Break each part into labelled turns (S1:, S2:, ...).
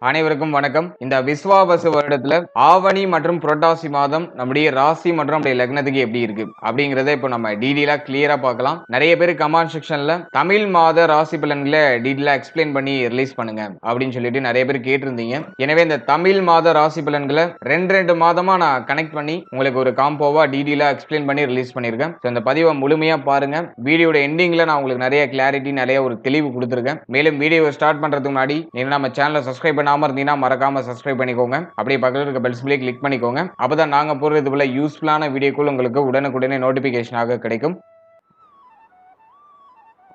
S1: அனைவருக்கும் வணக்கம். இந்த விஸ்வாவசு வருடத்துல ஆவணி மற்றும் புரட்டாசி மாதம் நம்முடைய ராசி மற்றும் நம்முடைய லக்னத்துக்கு எப்படி இருக்கு அப்படிங்கறத இப்போ நம்ம டீடெயிலா கிளியரா பார்க்கலாம். நிறைய பேர் கமெண்ட் செக்ஷன்ல தமிழ் மாத ராசி பலன்களை டீடெயிலா எக்ஸ்பிளைன் பண்ணி ரிலீஸ் பண்ணுங்க அப்படின்னு சொல்லிட்டு நிறைய பேர் கேட்டிருந்தீங்க. எனவே இந்த தமிழ் மாத ராசி பலன்களை ரெண்டு மாதமா நான் கனெக்ட் பண்ணி உங்களுக்கு ஒரு காம்போவா டீடெயிலா எக்ஸ்பிளைன் பண்ணி ரிலீஸ் பண்ணிருக்கேன். இந்த பதிவை முழுமையா பாருங்க. வீடியோட எண்டிங்ல நான் உங்களுக்கு நிறைய கிளாரிட்டி நிறைய ஒரு தெளிவு கொடுத்துருக்கேன். மேலும் வீடியோ ஸ்டார்ட் பண்றதுக்கு முன்னாடி நீங்க நம்ம சேனலை சப்ஸ்கிரைப் பண்ணாம இருந்தீங்கன்னா மறக்காம சப்ஸ்கிரைப் பண்ணிக்கோங்க. அப்படியே பக்கத்துல இருக்க பெல் சிம்பிளை கிளிக் பண்ணிக்கோங்க. அப்பதான் நாங்க போடுற இது போல யூஸ்ஃபுல்லான வீடியோக்கள் உங்களுக்கு உடனுக்குடனே நோட்டிபிகேஷனாக கிடைக்கும்.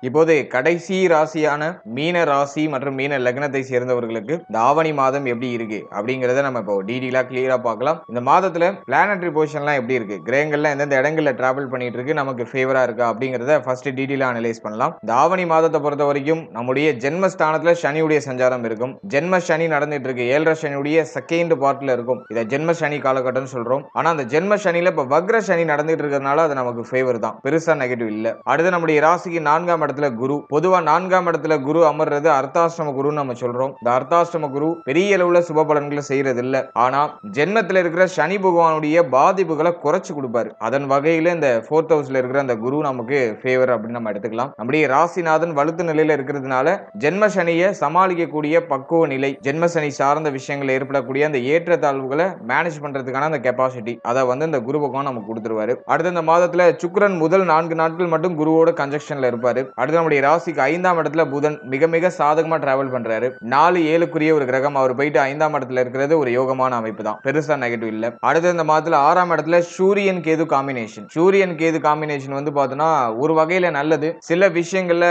S1: இப்போது கடைசி ராசியான மீன ராசி மற்றும் மீன லக்னத்தை சேர்ந்தவர்களுக்கு இந்த ஆவணி மாதம் எப்படி இருக்கு அப்படிங்கறத நம்ம இப்போ டீடெயிலா கிளியரா பார்க்கலாம். இந்த மாதத்துல பிளானட்டரி பொசிஷன்லாம் எப்படி இருக்கு, கிரகங்கள்லாம் எந்தெந்த இடங்கள்ல டிராவல் பண்ணிட்டு இருக்கு, நமக்கு ஃபேவரா இருக்கா அப்படிங்கறத ஃபர்ஸ்ட் டீடெயிலா அனலைஸ் பண்ணலாம். இந்த ஆவணி மாதத்தை பொறுத்த வரைக்கும் நம்முடைய ஜென்மஸ்தானத்துல சனியுடைய சஞ்சாரம் இருக்கும். ஜென்ம சனி நடந்துட்டு இருக்கு. 7.5 சனியுடைய செகண்ட் பார்ட்ல இருக்கும். இதை ஜென்ம சனி காலகட்டம் சொல்றோம். ஆனா அந்த ஜென்ம சனியில இப்ப வக்ர சனி நடந்துட்டு இருக்கிறதுனால அது நமக்கு ஃபேவர் தான், பெருசா நெகட்டிவ் இல்ல. அடுத்து நம்முடைய ராசிக்கு 4ஆம் இடத்துல குரு. பொதுவா 4ஆம் இடத்துல குரு அமர்றது அர்த்தாஷ்டம குருன்னு நம்ம சொல்றோம். இந்த அர்த்தாஷ்டம குரு பெரிய அளவுல சுப பலன்களை செய்யறது இல்ல. ஆனா ஜென்மத்துல இருக்கிற சனி பகவானுடைய பாதிப்புகளை குறைச்சு கொடுப்பாரு. அதன் வகையில இந்த 4th ஹவுஸ்ல இருக்கிற அந்த குரு நமக்கு ஃபேவர் அப்படின்னு நம்ம எடுத்துக்கலாம். நம்முடைய ராசிநாதன் வலுத்த நிலையில இருக்கிறதுனால ஜென்ம சனியை சமாளிக்கக்கூடிய பக்குவ நிலை, ஜென்ம சனி சார்ந்த விஷயங்கள் ஏற்படக்கூடிய அந்த ஏற்றத்தாழ்வுகளை மேனேஜ் பண்றதுக்கான அந்த கெப்பாசிட்டி அதை இந்த குரு பகவான் நமக்கு கொடுத்துருவாரு. அடுத்த இந்த மாதத்துல சுக்கிரன் முதல் 4 நாட்கள் மட்டும் குருவோட கன்ஜெக்ஷன்ல இருப்பாரு. அடுத்து நம்முடைய ராசிக்கு 5ஆம் இடத்துல புதன் மிக மிக சாதகமா டிராவல் பண்றாரு. 4-7க்குரிய ஒரு கிரகம். அவர் போயிட்டு 5ஆம் இடத்துல இருக்கிறது ஒரு யோகமான அமைப்பு தான், பெருசா நெகட்டிவ் இல்ல. அடுத்து இந்த மாதத்துல 6ஆம் இடத்துல சூரியன் கேது காம்பினேஷன். சூரியன் கேது காம்பினேஷன் பார்த்தோம்னா ஒரு வகையில நல்லது, சில விஷயங்கள்ல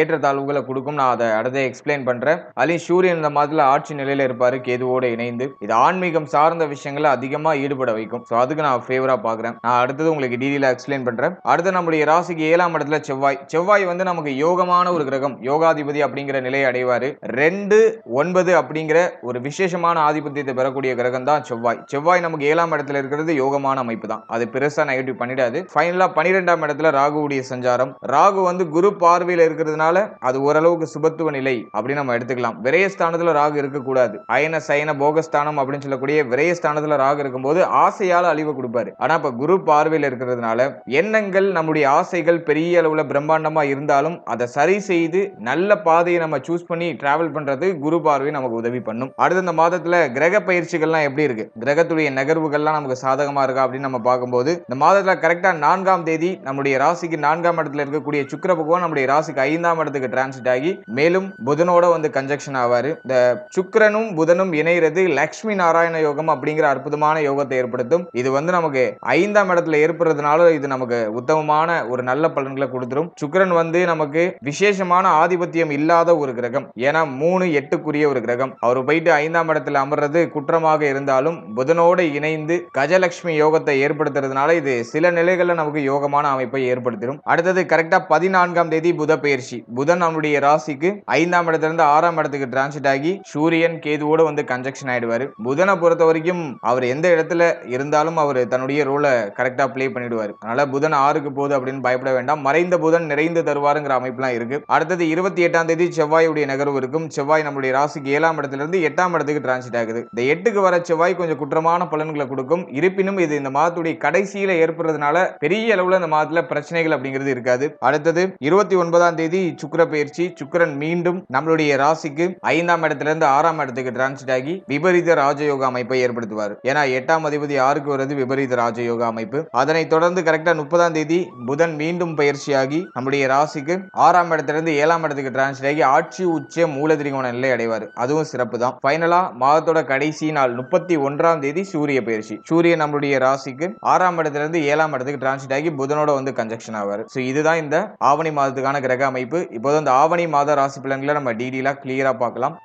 S1: ஏற்றத்தாழ்வுகளை கொடுக்கும். நான் அதை அடுத்த எக்ஸ்பிளைன் பண்றேன். அதுலயும் சூரியன் இந்த மாதத்துல ஆட்சி நிலையில இருப்பாரு கேதுவோட இணைந்து. இது ஆன்மீகம் சார்ந்த விஷயங்களை அதிகமா ஈடுபட வைக்கும். அதுக்கு நான் ஃபேவரா பாக்குறேன். நான் அடுத்தது உங்களுக்கு டீடெயிலா எக்ஸ்பிளைன் பண்றேன். அடுத்து நம்முடைய ராசிக்கு 7ஆம் இடத்துல செவ்வாய். செவ்வாய் நமக்கு யோகமான ஒரு கிரகம், யோகாதிபதி அப்படிங்கிற நிலையை அடைவாரு. 2-9 அப்படிங்கிற ஒரு விசேஷமான ஆதிபத்தியத்தை பெறக்கூடிய கிரகம் தான் செவ்வாய். செவ்வாய் நமக்கு 7ஆம் இடத்துல இருக்கிறது யோகமான அமைப்பு தான், அது பெருசா நெகட்டிவ் பண்ணிடாது. ஃபைனலா 12ஆம் இடத்துல ராகுவுடைய சஞ்சாரம். ராகு குரு பார்வையில இருக்கிறதுனால அது ஓரளவுக்கு சுபத்துவ நிலை அப்படின்னு நம்ம எடுத்துக்கலாம். விரயஸ்தானத்துல ராகு இருக்கக்கூடாது. அயன சயன போகஸ்தானம் அப்படின்னு சொல்லக்கூடிய விரயஸ்தானத்துல ராகு இருக்கும்போது ஆசையால அழிவு கொடுப்பாரு. ஆனா இப்ப குரு பார்வையில இருக்கிறதுனால எண்ணங்கள், நம்முடைய ஆசைகள் பெரிய அளவுல பிரம்மாண்டமா இருந்தாலும் அதை சரி செய்து நல்ல பாதையை நம்ம சூஸ் பண்ணி டிராவல் பண்றது குரு பார்வை நமக்கு உதவி பண்ணும். அடுத்த இந்த மாதத்துல கிரக பயிற்சிகள்லாம் எப்படி இருக்கு, கிரகத்துடைய நகர்வுகள்லாம் நமக்கு சாதகமா இருக்கா அப்படின்னு நம்ம பார்க்கும்போது இந்த மாதத்துல கரெக்டா 4ஆம் தேதி நம்முடைய ராசிக்கு 4ஆம் இடத்துல இருக்கக்கூடிய சுக்கிர பகவான் நம்முடைய ராசிக்கு 5ஆம் இடத்துக்கு டிரான்சிட் ஆகி மேலும் புதனோட கன்ஜெக்ஷன் ஆவாரு. இந்த சுக்கிரனும் புதனும் இணைகிறது லட்சுமி நாராயண யோகம் அப்படிங்கிற அற்புதமான யோகத்தை ஏற்படுத்தும். இது நமக்கு 5ஆம் இடத்துல ஏற்படுறதுனால இது நமக்கு உத்தமமான ஒரு நல்ல பலன்களை கொடுத்துரும். சுக்கிரன் நமக்கு விசேஷமான ஆதிபத்தியம் இல்லாத ஒரு கிரகம். ஏன்னா 3-8க்குரிய ஒரு கிரகம். அவர் போயிட்டு 5ஆம் இடத்துல அமர்றது குற்றமாக இருந்தாலும் புதனோடு இணைந்து கஜலட்சுமி யோகத்தை ஏற்படுத்துறதுனால இது சில நிலைகள்ல நமக்கு யோகமான அமைப்பை ஏற்படுத்திடும். அடுத்தது கரெக்டா 14ஆம் தேதி புத பயிற்சி. புதன் நம்முடைய ராசிக்கு 5ஆம் இடத்துல இருந்து 6ஆம் இடத்துக்கு டிரான்சிட் ஆகி சூரியன் கேதுவோட கன்ஜெக்ஷன் ஆயிடுவாரு. புதனை பொறுத்த வரைக்கும் அவர் எந்த இடத்துல இருந்தாலும் அவர் தன்னுடைய ரோலை கரெக்டா பிளே பண்ணிடுவார். அதனால புதன் 6க்கு போகுது அப்படின்னு பயப்பட வேண்டாம். மறைந்த புதன் நிறைந்து தருவாருங்கிற அமைப்புலாம் இருக்கு. அடுத்தது 28ஆம் தேதி செவ்வாயுடைய நகர்வு இருக்கும். செவ்வாய் நம்முடைய ராசிக்கு 7ஆம் இடத்துல இருந்து 8ஆம் இடத்துக்கு டிரான்சிட் ஆகுது. இந்த 8க்கு வர செவ்வாய் கொஞ்சம் குற்றமான பலன்களை கொடுக்கும். இருப்பினும் இது இந்த மாதத்துடைய கடைசியில ஏற்படுறதுனால பெரிய அளவுல இந்த மாதத்துல பிரச்சனைகள் அப்படிங்கிறது இருக்காது. அடுத்தது 29ஆம் தேதி சுக்கிர பயிற்சி. சுக்கிரன் மீண்டும் நம்மளுடைய ராசிக்கு 5ஆம் இடத்துல இருந்து 6ஆம் இடத்துக்கு டிரான்சிட் ஆகி விபரீத ராஜயோக அமைப்பை ஏற்படுத்துவார். ஏன்னா 8ஆம் அதிபதி 6க்கு வருது விபரீத ராஜயோக அமைப்பு. அதனைத் தொடர்ந்து கரெக்டா 30ஆம் தேதி புதன் மீண்டும் பயிற்சியாகி நம்முடைய ராசிக்கு 6ஆம் இடத்துல இருந்து 7ஆம் இடத்துக்கு டிரான்ஸ்ஃபர் ஆகி ஆட்சி உச்ச மூலதிரிகோண நிலை அடைவார். அதுவும் சிறப்பு தான். ஃபைனலா மாதத்தோட கடைசி நாள் 31ஆம் தேதி சூரிய பயிற்சி. சூரியன் நம்மளுடைய ராசிக்கு 6ஆம் இடத்துல இருந்து 7ஆம் இடத்துக்கு டிரான்ஸ்ஃபர் ஆகி புதனோட கன்ஜெக்ஷன் ஆவார். சோ இதுதான் இந்த ஆவணி மாதத்துக்கான கிரக அமைப்பு. இப்போது இந்த ஆவணி மாத ராசி பலன்களை நம்ம டீடெயிலா கிளியரா பார்க்கலாம்.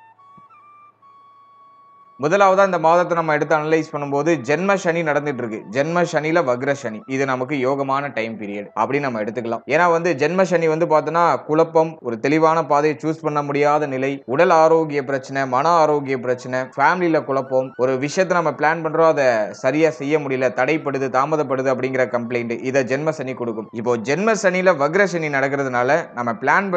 S1: முதலாவதா இந்த மாதத்தை நம்ம எடுத்து அனலைஸ் பண்ணும்போது ஜென்ம சனி நடந்துட்டு இருக்கு. ஜென்ம சனியில வக்ர சனி, இது நமக்கு யோகமான டைம் பீரியட் அப்படின்னு நம்ம எடுத்துக்கலாம். ஏன்னா வந்து ஜென்ம சனி வந்து பார்த்தோன்னா குழப்பம், ஒரு தெளிவான பாதையை சூஸ் பண்ண முடியாத நிலை, உடல் ஆரோக்கிய பிரச்சனை, மன ஆரோக்கிய பிரச்சனை, ஃபேமிலியில குழப்பம், ஒரு விஷயத்தை நம்ம பிளான் பண்றோம் அதை சரியா செய்ய முடியல, தடைப்படுது, தாமதப்படுது அப்படிங்கிற கம்ப்ளைண்ட், இதை ஜென்ம சனி கொடுக்கும். இப்போ ஜென்ம சனியில வக்ர சனி நடக்கிறதுனால நம்ம பிளான்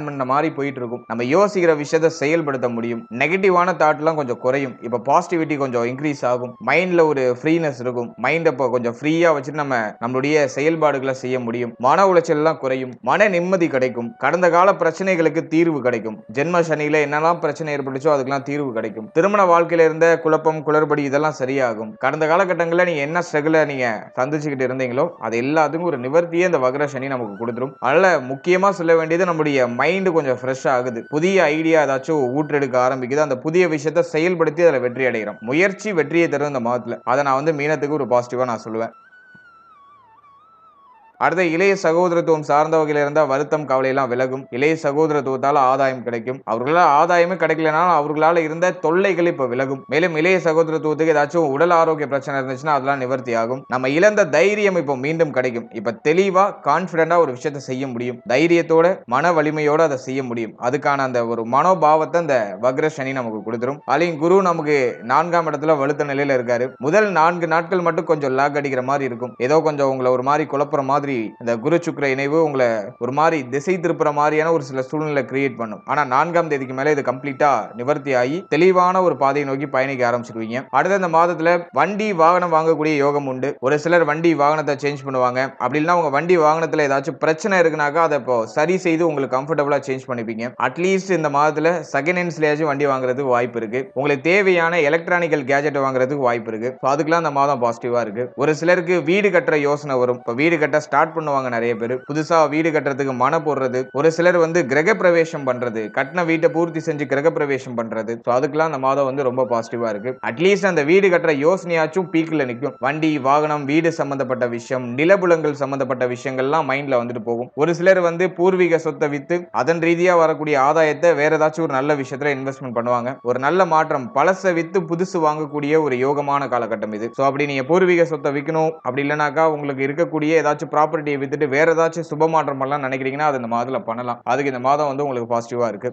S1: பண்ண மாதிரி போயிட்டு இருக்கும். நம்ம யோசிக்கிற விஷயத்தை செயல்படுத்த முடியும். நெகட்டிவான தாட்லாம் கொஞ்சம் குறையும். இப்போ பாசிட்டிவிட்டி கொஞ்சம் இன்க்ரீஸ் ஆகும். மைண்ட்ல ஒரு ஃப்ரீனஸ் இருக்கும். மைண்ட் இப்போ கொஞ்சம் ஃப்ரீயா வச்சுட்டு நம்மளுடைய செயல்பாடுகளை செய்ய முடியும். மன உளைச்சல் எல்லாம் குறையும். மன நிம்மதி கிடைக்கும். கடந்த கால பிரச்சனைகளுக்கு தீர்வு கிடைக்கும். ஜென்ம சனியில என்னெல்லாம் பிரச்சனை ஏற்பட்டுச்சோ அதுக்கெல்லாம் தீர்வு கிடைக்கும். திருமண வாழ்க்கையில இருந்த குழப்பம், குளறுபடி இதெல்லாம் சரியாகும். கடந்த காலகட்டங்களில் நீங்க என்ன ஸ்ட்ரகிளை நீங்க சந்திச்சுக்கிட்டு இருந்தீங்களோ அது எல்லாத்துக்கும் ஒரு நிவர்த்தியே இந்த வக்ர சனி நமக்கு கொடுத்துரும். அதனால முக்கியமா சொல்ல வேண்டியது நம்முடைய மைண்ட் கொஞ்சம் ஃப்ரெஷ் ஆகுது. புதிய ஐடியா ஏதாச்சும் ஊற்றெடுக்க ஆரம்பிக்குது. அந்த புதிய விஷயத்தை செயல்படுத்தி அதில் வெற்றி அடைகிறோம். முயற்சி வெற்றியை தரும் இந்த மாதத்துல. அதை நான் வந்து மீனத்துக்கு ஒரு பாசிட்டிவா நான் சொல்லுவேன். அடுத்த இளைய சகோதரத்துவம் சார்ந்த வகையில இருந்தா வருத்தம், கவலை எல்லாம் விலகும். இளைய சகோதரத்துவத்தால ஆதாயம் கிடைக்கும். அவர்களால ஆதாயமே கிடைக்கலனாலும் அவர்களால இருந்த தொல்லைகள் இப்ப விலகும். மேலும் இளைய சகோதரத்துவத்துக்கு ஏதாச்சும் உடல் ஆரோக்கிய பிரச்சனை இருந்துச்சுன்னா அதெல்லாம் நிவர்த்தி ஆகும். நம்ம இழந்த தைரியம் இப்போ மீண்டும் கிடைக்கும். இப்ப தெளிவா கான்பிடண்டா ஒரு விஷயத்தை செய்ய முடியும். தைரியத்தோட மன வலிமையோட அதை செய்ய முடியும். அதுக்கான அந்த ஒரு மனோபாவத்தை அந்த வக்ர சனி நமக்கு கொடுத்துரும். அலையும் குரு நமக்கு 4ஆம் இடத்துல வலுத்த நிலையில இருக்காரு. முதல் 4 நாட்கள் மட்டும் கொஞ்சம் லாக் அடிக்கிற மாதிரி இருக்கும். ஏதோ கொஞ்சம் உங்களை ஒரு மாதிரி குழப்புற மாதிரி இந்த குரு சுக்கிர இணைவு உங்களை ஒரு மாதிரி திசை திருப்புற மாதிரியான ஒரு சில சூழ்நிலை கிரியேட் பண்ணும். ஆனா 4ஆம் தேதிக்கு மேல இது கம்ப்ளீட்டா நிவர்த்தி ஆகி தெளிவான ஒரு பாதையை நோக்கி பயணிக்க ஆரம்பிச்சிருவீங்க. அடுத்த இந்த மாதத்துல வண்டி வாகனம் வாங்கக்கூடிய யோகம் உண்டு. ஒரு சிலர் வண்டி வாகனத்தை சேஞ்ச் பண்ணுவாங்க. அப்படி இல்லைன்னா உங்க வண்டி வாகனத்துல ஏதாச்சும் பிரச்சனை இருக்குனாக்கா அதை இப்போ சரி செய்து உங்களுக்கு கம்ஃபர்டபுளா சேஞ்ச் பண்ணிப்பீங்க. அட்லீஸ்ட் இந்த மாதத்துல செகண்ட் ஹேண்ட்ஸ்லயாச்சும் வண்டி வாங்குறதுக்கு வாய்ப்பு இருக்கு. உங்களுக்கு தேவையான எலக்ட்ரானிக்கல் கேஜெட் வாங்குறதுக்கு வாய்ப்பு இருக்கு. அதுக்கெல்லாம் இந்த மாதம் பாசிட்டிவா இருக்கு. ஒரு சிலருக்கு வீடு கட்டுற யோசனை வரும். இப்போ வீடு கட்ட ஸ்டார்ட் பண்ணுவாங்க. நிறைய பேர் புதுசா வீடு கட்டுறதுக்கு மன போடுறது, ஒரு சிலர் வந்து கிரக பிரவேசம் பண்றது, கட்டின வீட்டை பூர்த்தி செஞ்சு கிரக பிரவேசம் பண்றது, அதுக்கெல்லாம் இந்த மாதம் வந்து ரொம்ப பாசிட்டிவா இருக்கு. அட்லீஸ்ட் அந்த வீடு கட்டுற யோசனையாச்சும் பீக்ல நிற்கும். வண்டி வாகனம் வீடு சம்பந்தப்பட்ட விஷயம், நிலபுலங்கள் சம்பந்தப்பட்ட விஷயங்கள்லாம் மைண்ட்ல வந்துட்டு போகும். ஒரு சிலர் வந்து பூர்வீக சொத்தை வித்து அதன் ரீதியா வரக்கூடிய ஆதாயத்தை வேற ஏதாச்சும் ஒரு நல்ல விஷயத்துல இன்வெஸ்ட்மெண்ட் பண்ணுவாங்க. ஒரு நல்ல மாற்றம், பழசை வித்து புதுசு வாங்கக்கூடிய ஒரு யோகமான காலகட்டம் இது. அப்படி நீங்க பூர்வீக சொத்தை விற்கணும், அப்படி இல்லைனாக்கா உங்களுக்கு இருக்கக்கூடிய ஏதாச்சும் ப்ராப்பர்ட்டியை வித்துட்டு வேற ஏதாச்சும் சுப மாற்றம் பண்ணலாம் நினைக்கிறீங்கன்னா அது இந்த மாதத்துல பண்ணலாம். அதுக்கு இந்த மாதம் வந்து உங்களுக்கு பாசிட்டிவா இருக்கு.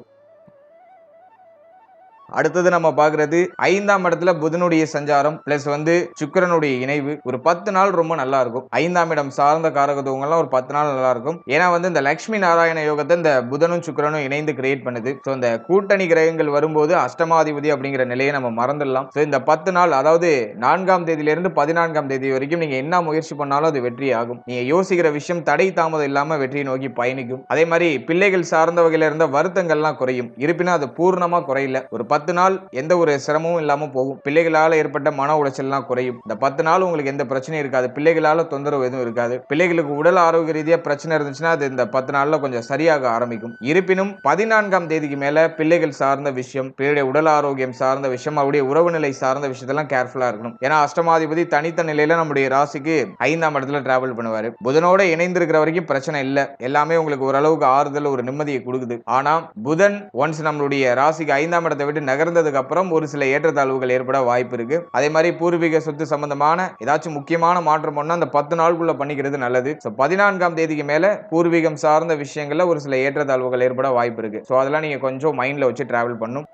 S1: அடுத்தது நம்ம பாக்குறது 5ஆம் இடத்துல புதனுடைய சஞ்சாரம் பிளஸ் வந்து சுக்கிரனுடைய இணைவு. ஒரு 10 நாள் ரொம்ப நல்லா இருக்கும். 5ஆம் இடம் சார்ந்த காரகத்துவங்கள்லாம் ஒரு 10 நாள் நல்லா இருக்கும். ஏன்னா வந்து இந்த லட்சுமி நாராயண யோகத்தை இந்த புதனும் சுக்கிரனும் இணைந்து கிரியேட் பண்ணுது. இந்த கூட்டணி கிரகங்கள் வரும்போது அஷ்டமாதிபதி அப்படிங்கிற நிலையை நம்ம மறந்துடலாம். இந்த 10 நாள், அதாவது 4ஆம் தேதியிலிருந்து 14ஆம் தேதி வரைக்கும் நீங்க என்ன முயற்சி பண்ணாலும் அது வெற்றி ஆகும். நீங்க யோசிக்கிற விஷயம் தடை தாமதம் இல்லாம வெற்றியை நோக்கி பயணிக்கும். அதே மாதிரி பிள்ளைகள் சார்ந்த வகையில இருந்த வருத்தங்கள்லாம் குறையும். இருப்பினும் அது பூர்ணமா குறையல. ஒரு 10 நாள் எந்த ஒரு சிரமமும் இல்லாம போகும். பிள்ளைகளால ஏற்பட்ட மன உளைச்சல்லாம் குறையும். இந்த 10 நாள் உங்களுக்கு எந்த பிரச்சனையும் இருக்காது. பிள்ளைகளால தொந்தரவு எதுவும் இருக்காது. பிள்ளைகளுக்கு உடல் ஆரோக்கிய ரீதியா பிரச்சனை இருந்துச்சுன்னா அது இந்த 10 நாள்ல கொஞ்சம் சரியாக ஆரம்பிக்கும். இருப்பினும் 14ஆம் தேதிக்கு மேல பிள்ளைகள் சார்ந்த விஷயம், பிள்ளைய உடல் ஆரோக்கியம் சார்ந்த விஷயம், அவருடைய உறவு நிலை சார்ந்த விஷயத்தெல்லாம் கேர்ஃபுல்லா இருக்கணும். ஏன்னா அஷ்டமாதிபதி தனித்த நிலையில நம்முடைய ராசிக்கு 5ஆம் இடத்துல டிராவல் பண்ணுவாரு. புதனோட இணைந்திருக்கிற வரைக்கும் பிரச்சனை இல்ல. எல்லாமே உங்களுக்கு ஓரளவுக்கு ஆறுதல், ஒரு நிம்மதியை கொடுக்குது. ஆனா புதன் ஒன்ஸ் நம்மளுடைய ராசிக்கு 5ஆம் இடத்தை விட்டு நகர்ந்ததுக்கு அப்புறம் ஒரு சில ஏற்றத்தாழ்வுகள் ஏற்பட வாய்ப்பு இருக்கு. அதே மாதிரி பூர்வீக சொத்து சம்பந்தமான ஏதாச்சும் முக்கியமான மாற்றம் பண்ணா அந்த 10 நாளுக்குள்ள பண்ணிக்கிறது நல்லது. 14ஆம் தேதிக்கு மேல பூர்வீகம் சார்ந்த விஷயங்கள்ல ஒரு சில ஏற்றத்தாழ்வுகள் ஏற்பட வாய்ப்பு இருக்கு. அதெல்லாம் நீங்க கொஞ்சம் மைண்ட்ல வச்சு டிராவல் பண்ணும்.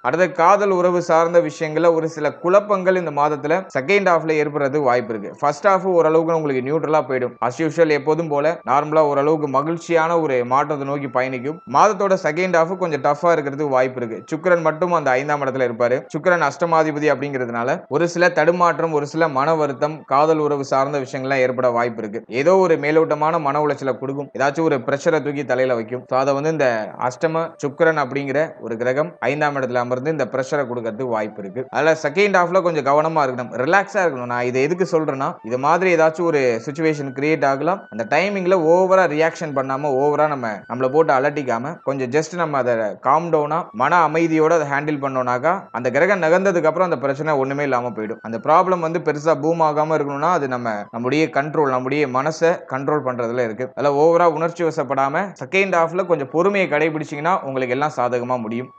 S1: அடுத்த காதல் உறவு சார்ந்த விஷயங்கள்ல ஒரு சில குழப்பங்கள் இந்த மாதத்துல செகண்ட் ஹாஃப்ல ஏற்படுறது வாய்ப்பு இருக்கு. ஃபர்ஸ்ட் ஹாஃப் ஓரளவுக்கு உங்களுக்கு நியூட்ரலா போயிடும். அஸ் யூஷுவல் எப்போதும் போல நார்மலா ஓரளவுக்கு மகிழ்ச்சியான ஒரு மாற்றத்தை நோக்கி பயணிக்கும். மாதத்தோட செகண்ட் ஹாஃப் கொஞ்சம் டஃபா இருக்கிறதுக்கு வாய்ப்பு இருக்கு. சுக்கிரன் மட்டும் அந்த 5ஆம் இடத்துல இருப்பாரு. சுக்கிரன் அஷ்டமாதிபதி அப்படிங்கிறதுனால ஒரு சில தடுமாற்றம், ஒரு சில மன வருத்தம், காதல் உறவு சார்ந்த விஷயங்கள்லாம் ஏற்பட வாய்ப்பு இருக்கு. ஏதோ ஒரு மேலோட்டமான மன உளைச்சலை கொடுக்கும். ஏதாச்சும் ஒரு பிரஷரை தூக்கி தலையில வைக்கும். அதை வந்து இந்த அஷ்டம சுக்கிரன் அப்படிங்கிற ஒரு கிரகம் 5ஆம் இடத்துல இந்த பிரஷரை கொடுக்கிறதுக்கு வாய்ப்பு இருக்கு. அதனால செகண்ட் ஹாஃப்ல கொஞ்சம் கவனமா இருக்கணும், ரிலாக்ஸா இருக்கணும். நான் இதை எதுக்கு சொல்றேன்னா, இது மாதிரி ஏதாச்சும் ஒரு சிச்சுவேஷன் கிரியேட் ஆகலாம். அந்த டைமிங்ல ஓவரா ரியாக்ஷன் பண்ணாம, ஓவரா நம்மள போட்டு அலட்டிக்காம கொஞ்சம் ஜஸ்ட் நம்ம அதை காம் டவுனா மன அமைதியோட அதை ஹேண்டில் பண்ணோம்னாக்கா அந்த கிரகம் நகர்ந்ததுக்கு அப்புறம் அந்த பிரச்சனை ஒண்ணுமே இல்லாம போயிடும். அந்த ப்ராப்ளம் வந்து பெருசா பூம் ஆகாம இருக்கணும்னா அது நம்முடைய கண்ட்ரோல், நம்முடைய மனசை கண்ட்ரோல் பண்றதுல இருக்கு. அதில் ஓவரா உணர்ச்சி வசப்படாம செகண்ட் ஹாஃப்ல கொஞ்சம் பொறுமையை கடைபிடிச்சீங்கன்னா உங்களுக்கு எல்லாம் சாதகமா முடியும்.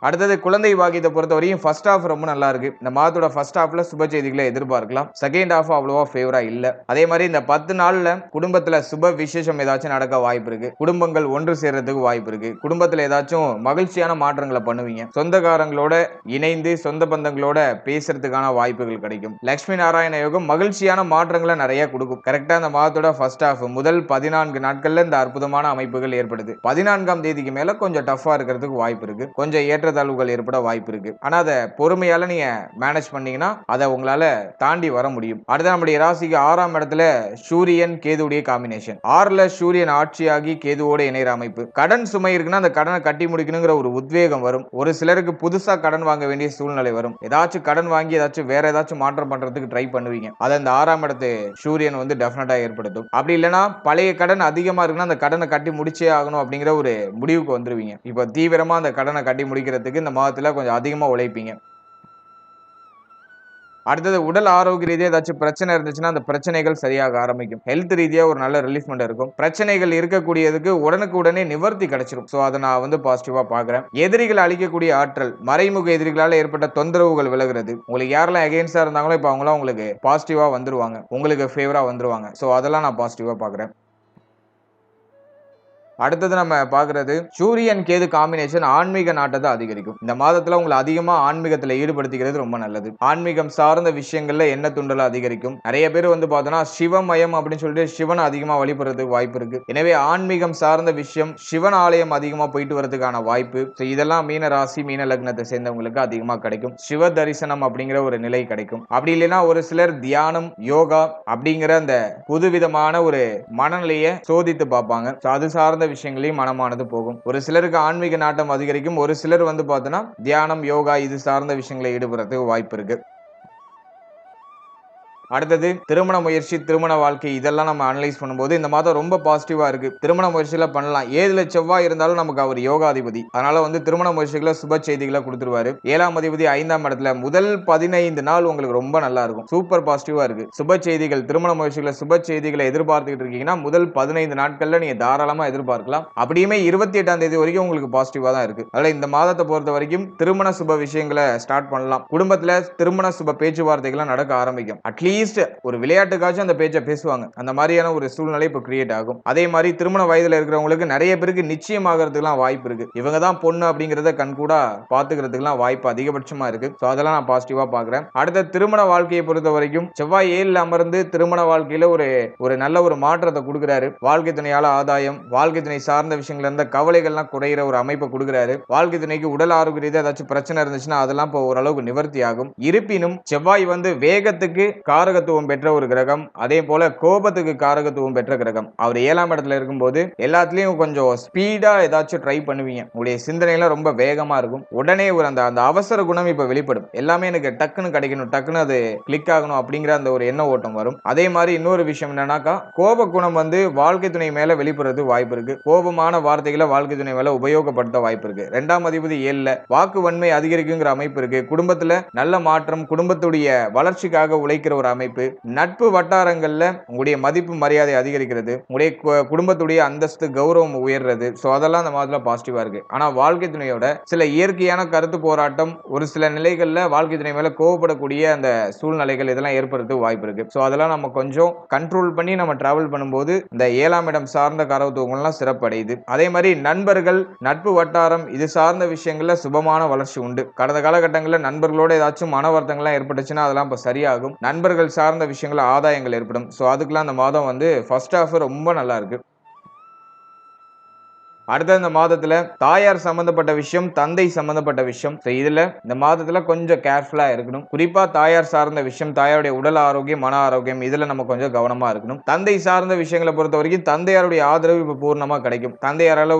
S1: அடுத்தது குழந்தை பாக்கியத்தை பொறுத்தவரையும் ஃபர்ஸ்ட் ஹாஃப் ரொம்ப நல்லா இருக்கு. இந்த மாதத்தோட ஃபர்ஸ்ட் ஹாஃப்ல சுப செய்திகளை எதிர்பார்க்கலாம். செகண்ட் ஹாஃப் அவ்வளவா ஃபேவரா இல்ல. அதே மாதிரி இந்த 10 நாள்ல குடும்பத்துல சுப விசேஷம் ஏதாச்சும் நடக்க வாய்ப்பு இருக்கு. குடும்பங்கள் ஒன்று சேர்றதுக்கு வாய்ப்பு இருக்கு. குடும்பத்துல ஏதாச்சும் மகிழ்ச்சியான மாற்றங்களை பண்ணுவீங்க. சொந்தக்காரங்களோட இணைந்து சொந்த பந்தங்களோட பேசுறதுக்கான வாய்ப்புகள் கிடைக்கும். லட்சுமி நாராயண யோகம் மகிழ்ச்சியான மாற்றங்களை நிறைய கொடுக்கும். கரெக்டா இந்த மாதத்தோட ஃபர்ஸ்ட் ஹாஃப் முதல் 14 நாட்கள்ல இந்த அற்புதமான அமைப்புகள் ஏற்படுது. 14ஆம் தேதிக்கு மேல கொஞ்சம் டஃபா இருக்கிறதுக்கு வாய்ப்பு இருக்கு. கொஞ்சம் ஏற்றத்தாழ்வுகள் ஏற்பட வாய்ப்பு இருக்கு. ஆனா அதை பொறுமையால நீங்க மேனேஜ் பண்ணீங்கன்னா அதை உங்களால தாண்டி வர முடியும். அடுத்து நம்முடைய ராசிக்கு 6ஆம் இடத்துல சூரியன் கேதுவுடைய காம்பினேஷன். 6ல சூரியன் ஆட்சியாகி கேதுவோட இணைற அமைப்பு. கடன் சுமை இருக்குன்னா அந்த கடனை கட்டி முடிக்கணுங்கிற ஒரு உத்வேகம் வரும். ஒரு சிலருக்கு புதுசா கடன் வாங்க வேண்டிய சூழ்நிலை வரும். ஏதாச்சும் கடன் வாங்கி ஏதாச்சும் வேற ஏதாச்சும் மாற்றம் பண்றதுக்கு ட்ரை பண்ணுவீங்க. அதை இந்த 6ஆம் இடத்து சூரியன் வந்து டெஃபினட்டா ஏற்படுத்தும். அப்படி இல்லைன்னா பழைய கடன் அதிகமா இருக்குன்னா அந்த கடனை கட்டி முடிச்சே ஆகணும் அப்படிங்கிற ஒரு முடிவுக்கு வந்துருவீங்க. இப்போ தீவிரமா அந்த கடனை கட்டி முடிக்கிறதுக்கு இந்த மாதத்துல கொஞ்சம் அதிகமா உழைப்பீங்க. அடுத்தது உடல் ஆரோக்கிய ரீதியா ஏதாச்சும் பிரச்சனை இருந்துச்சுன்னா அந்த பிரச்சனைகள் சரியாக ஆரம்பிக்கும். ஹெல்த் ரீதியா ஒரு நல்ல ரிலீஃப்மெண்ட் இருக்கும். பிரச்சனைகள் இருக்கக்கூடியதுக்கு உடனுக்கு உடனே நிவர்த்தி கிடைச்சிடும். சோ அதை நான் வந்து பாசிட்டிவா பாக்குறேன். எதிரிகள் அழிக்கக்கூடிய ஆற்றல், மறைமுக எதிரிகளால ஏற்பட்ட தொந்தரவுகள் விலகுறது. உங்களுக்கு யாரெல்லாம் அகைன்ஸ்டா இருந்தாங்களோ இப்ப அவங்களாம் உங்களுக்கு பாசிட்டிவா வந்துருவாங்க, உங்களுக்கு ஃபேவரா வந்துருவாங்க. சோ அதெல்லாம் நான் பாசிட்டிவா பாக்குறேன். அடுத்தது நம்ம பாக்குறது சூரியன் கேது காம்பினேஷன் ஆன்மீக நாட்டத்தை அதிகரிக்கும். இந்த மாதத்துல உங்களை அதிகமா ஆன்மீகத்துல ஈடுபடுத்திக்கிறது ரொம்ப நல்லது. ஆன்மீகம் சார்ந்த விஷயங்கள்ல என்ன துண்டல அதிகரிக்கும். நிறைய பேர் வந்து பார்த்தோன்னா சிவமயம் அப்படின்னு சொல்லிட்டு சிவனை அதிகமா வழிபடுறதுக்கு வாய்ப்பு இருக்கு. எனவே ஆன்மீகம் சார்ந்த விஷயம், சிவன் ஆலயம் அதிகமா போயிட்டு வரதுக்கான வாய்ப்பு இதெல்லாம் மீன ராசி மீன லக்னத்தை சேர்ந்தவங்களுக்கு அதிகமா கிடைக்கும். சிவ தரிசனம் அப்படிங்கிற ஒரு நிலை கிடைக்கும். அப்படி இல்லைன்னா ஒரு சிலர் தியானம், யோகா அப்படிங்கிற அந்த புதுவிதமான ஒரு மனநிலையை சோதித்து பார்ப்பாங்க. அது சார்ந்த விஷயங்களையும் மனமானது போகும். ஒரு சிலருக்கு ஆன்மீக நாட்டம் அதிகரிக்கும். ஒரு சிலர் வந்து பார்த்தோன்னா தியானம், யோகா இது சார்ந்த விஷயங்களை ஈடுபடுறதுக்கு வாய்ப்பு இருக்கு. அடுத்தது திருமண முயற்சி, திருமண வாழ்க்கை இதெல்லாம் நம்ம அனலைஸ் பண்ணும்போது இந்த மாதம் ரொம்ப பாசிட்டிவா இருக்கு. திருமண முயற்சியில பண்ணலாம். 7ல செவ்வாய் இருந்தாலும் நமக்கு அவர் யோகாதிபதி. அதனால வந்து திருமண முயற்சிகளை சுப செய்திகளை கொடுத்துருவாரு. 7ஆம் அதிபதி 5ஆம் இடத்துல முதல் 15 நாள் உங்களுக்கு ரொம்ப நல்லா இருக்கும். சூப்பர் பாசிட்டிவா இருக்கு. சுப செய்திகள், திருமண முயற்சிகளை சுப செய்திகளை எதிர்பார்த்துக்கிட்டு இருக்கீங்கன்னா முதல் 15 நாட்கள்ல நீங்க தாராளமா எதிர்பார்க்கலாம். அப்படியுமே 28ஆம் தேதி வரைக்கும் உங்களுக்கு பாசிட்டிவா தான் இருக்கு. அதனால இந்த மாதத்தை பொறுத்த வரைக்கும் திருமண சுப விஷயங்களை ஸ்டார்ட் பண்ணலாம். குடும்பத்துல திருமண சுப பேச்சுவார்த்தைகள் நடக்க ஆரம்பிக்கும். அட்லீஸ்ட் ஒரு விளையாட்டுக்காச்சும் அந்த பேச்சை பேசுவாங்க. அந்த மாதிரியான ஒரு சூழ்நிலை இப்போ கிரியேட் ஆகும். அதே மாதிரி திருமண வயதுல இருக்கிறவங்களுக்கு நிறைய பேருக்கு நிச்சயம் ஆகிறதுக்குலாம் வாய்ப்பு இருக்கு. இவங்க தான் பொண்ணு அப்படிங்கறத கண்கூடா பாத்துக்கிறதுக்குலாம் வாய்ப்பு அதிகபட்சமா இருக்கு. சோ அதெல்லாம் நான் பாசிட்டிவா பாக்குறேன். அடுத்த திருமண வாழ்க்கையை பொறுத்த வரைக்கும் செவ்வாய் 7ல அமர்ந்து திருமண வாழ்க்கையில ஒரு நல்ல ஒரு மாற்றத்தை கொடுக்கிறாரு. வாழ்க்கை துணையால ஆதாயம், வாழ்க்கை துணை சார்ந்த விஷயங்கள்ல இருந்த கவலைகள்லாம் குறையிற ஒரு அமைப்பை கொடுக்கிறாரு. வாழ்க்கை துணைக்கு உடல் ஆரோக்கிய ரீதியா ஏதாச்சும் பிரச்சனை இருந்துச்சுன்னா அதெல்லாம் இப்போ ஓரளவுக்கு நிவர்த்தி ஆகும். இருப்பினும் செவ்வாய் வந்து வேகத்துக்கு காரகத்துவம் பெற்ற ஒரு கிரகம், அதே போல கோபத்துக்கு காரகத்துவம் பெற்ற கிரகம். அவர் 7ஆம் இடத்துல இருக்கும்போது எல்லாத்துலயும் கொஞ்சம் ஸ்பீடா ஏதாச்சும் ட்ரை பண்ணுவீங்க. உங்களுடைய சிந்தனைலாம் ரொம்ப வேகமா இருக்கும். உடனே ஒரு அந்த அவசர குணம் இப்ப வெளிப்படும். எல்லாமே எனக்கு டக்குன்னு கிடைக்கணும், டக்குன்னு அது கிளிக் ஆகணும் அப்படிங்கிற அந்த ஒரு எண்ண ஓட்டம் வரும். அதே மாதிரி இன்னொரு விஷயம் என்னன்னாக்கா கோப குணம் வந்து வாழ்க்கை துணை மேல வெளிப்படுறது வாய்ப்பு இருக்கு. கோபமான வார்த்தைகளை வாழ்க்கை துணை மேல உபயோகப்படுத்த வாய்ப்பு இருக்கு. 2ஆம் அதிபதி 7ல வாக்கு வன்மை அதிகரிக்குங்கிற அமைப்பு இருக்கு. குடும்பத்துல நல்ல மாற்றம், குடும்பத்துடைய வளர்ச்சிக்காக உழைக்கிற ஒரு அமைப்பு, நட்பு வட்டாரங்கள்ல உங்களுடைய மதிப்பு மரியாதை அதிகரிக்கிறது, உங்களுடைய குடும்பத்துடைய அந்தஸ்து கௌரவம் உயர்றது. சோ அதெல்லாம் அந்த மாதிரி பாசிட்டிவா இருக்கு. ஆனா வாழ்க்கை துணையோட சில இயற்கையான கருத்து போராட்டம், ஒரு சில நிலைகள்ல வாழ்க்கை துணை மேல கோவப்படக்கூடிய அந்த சூழ்நிலைகள் இதெல்லாம் ஏற்படுறது வாய்ப்பு இருக்கு. சோ அதெல்லாம் நம்ம கொஞ்சம் கண்ட்ரோல் பண்ணி நம்ம டிராவல் பண்ணும்போது இந்த 7ஆம் இடம் சார்ந்த காரகத்துவங்கள்லாம் சிறப்படையுது. அதே மாதிரி நண்பர்கள், நட்பு வட்டாரம் இது சார்ந்த விஷயங்கள்ல சுபமான வளர்ச்சி உண்டு. கடந்த காலகட்டங்களில் நண்பர்களோட ஏதாச்சும் மன வருத்தங்கள்லாம் ஏற்பட்டுச்சுன்னா அதெல்லாம் இப்ப சரியாகும். நண்பர்கள் சார்ந்த விஷயங்கள ஆதாயங்கள் ஏற்படும். சோ அதுக்கெல்லாம் அந்த மாதம் வந்து ஃபர்ஸ்ட் ஹாஃப் ரொம்ப நல்லா இருக்கு. அடுத்த இந்த மாதத்துல தாயார் சம்பந்தப்பட்ட விஷயம், தந்தை சம்பந்தப்பட்ட விஷயம், இதுல இந்த மாதத்துல கொஞ்சம் கேர்ஃபுல்லா இருக்கணும். குறிப்பா தாயார் சார்ந்த விஷயம், தாயாருடைய உடல் ஆரோக்கியம், மன ஆரோக்கியம் இதுல நம்ம கொஞ்சம் கவனமா இருக்கணும். தந்தை சார்ந்த விஷயங்களை பொறுத்த வரைக்கும் தந்தையாருடைய ஆதரவு இப்ப பூர்ணமா கிடைக்கும். தந்தையாரால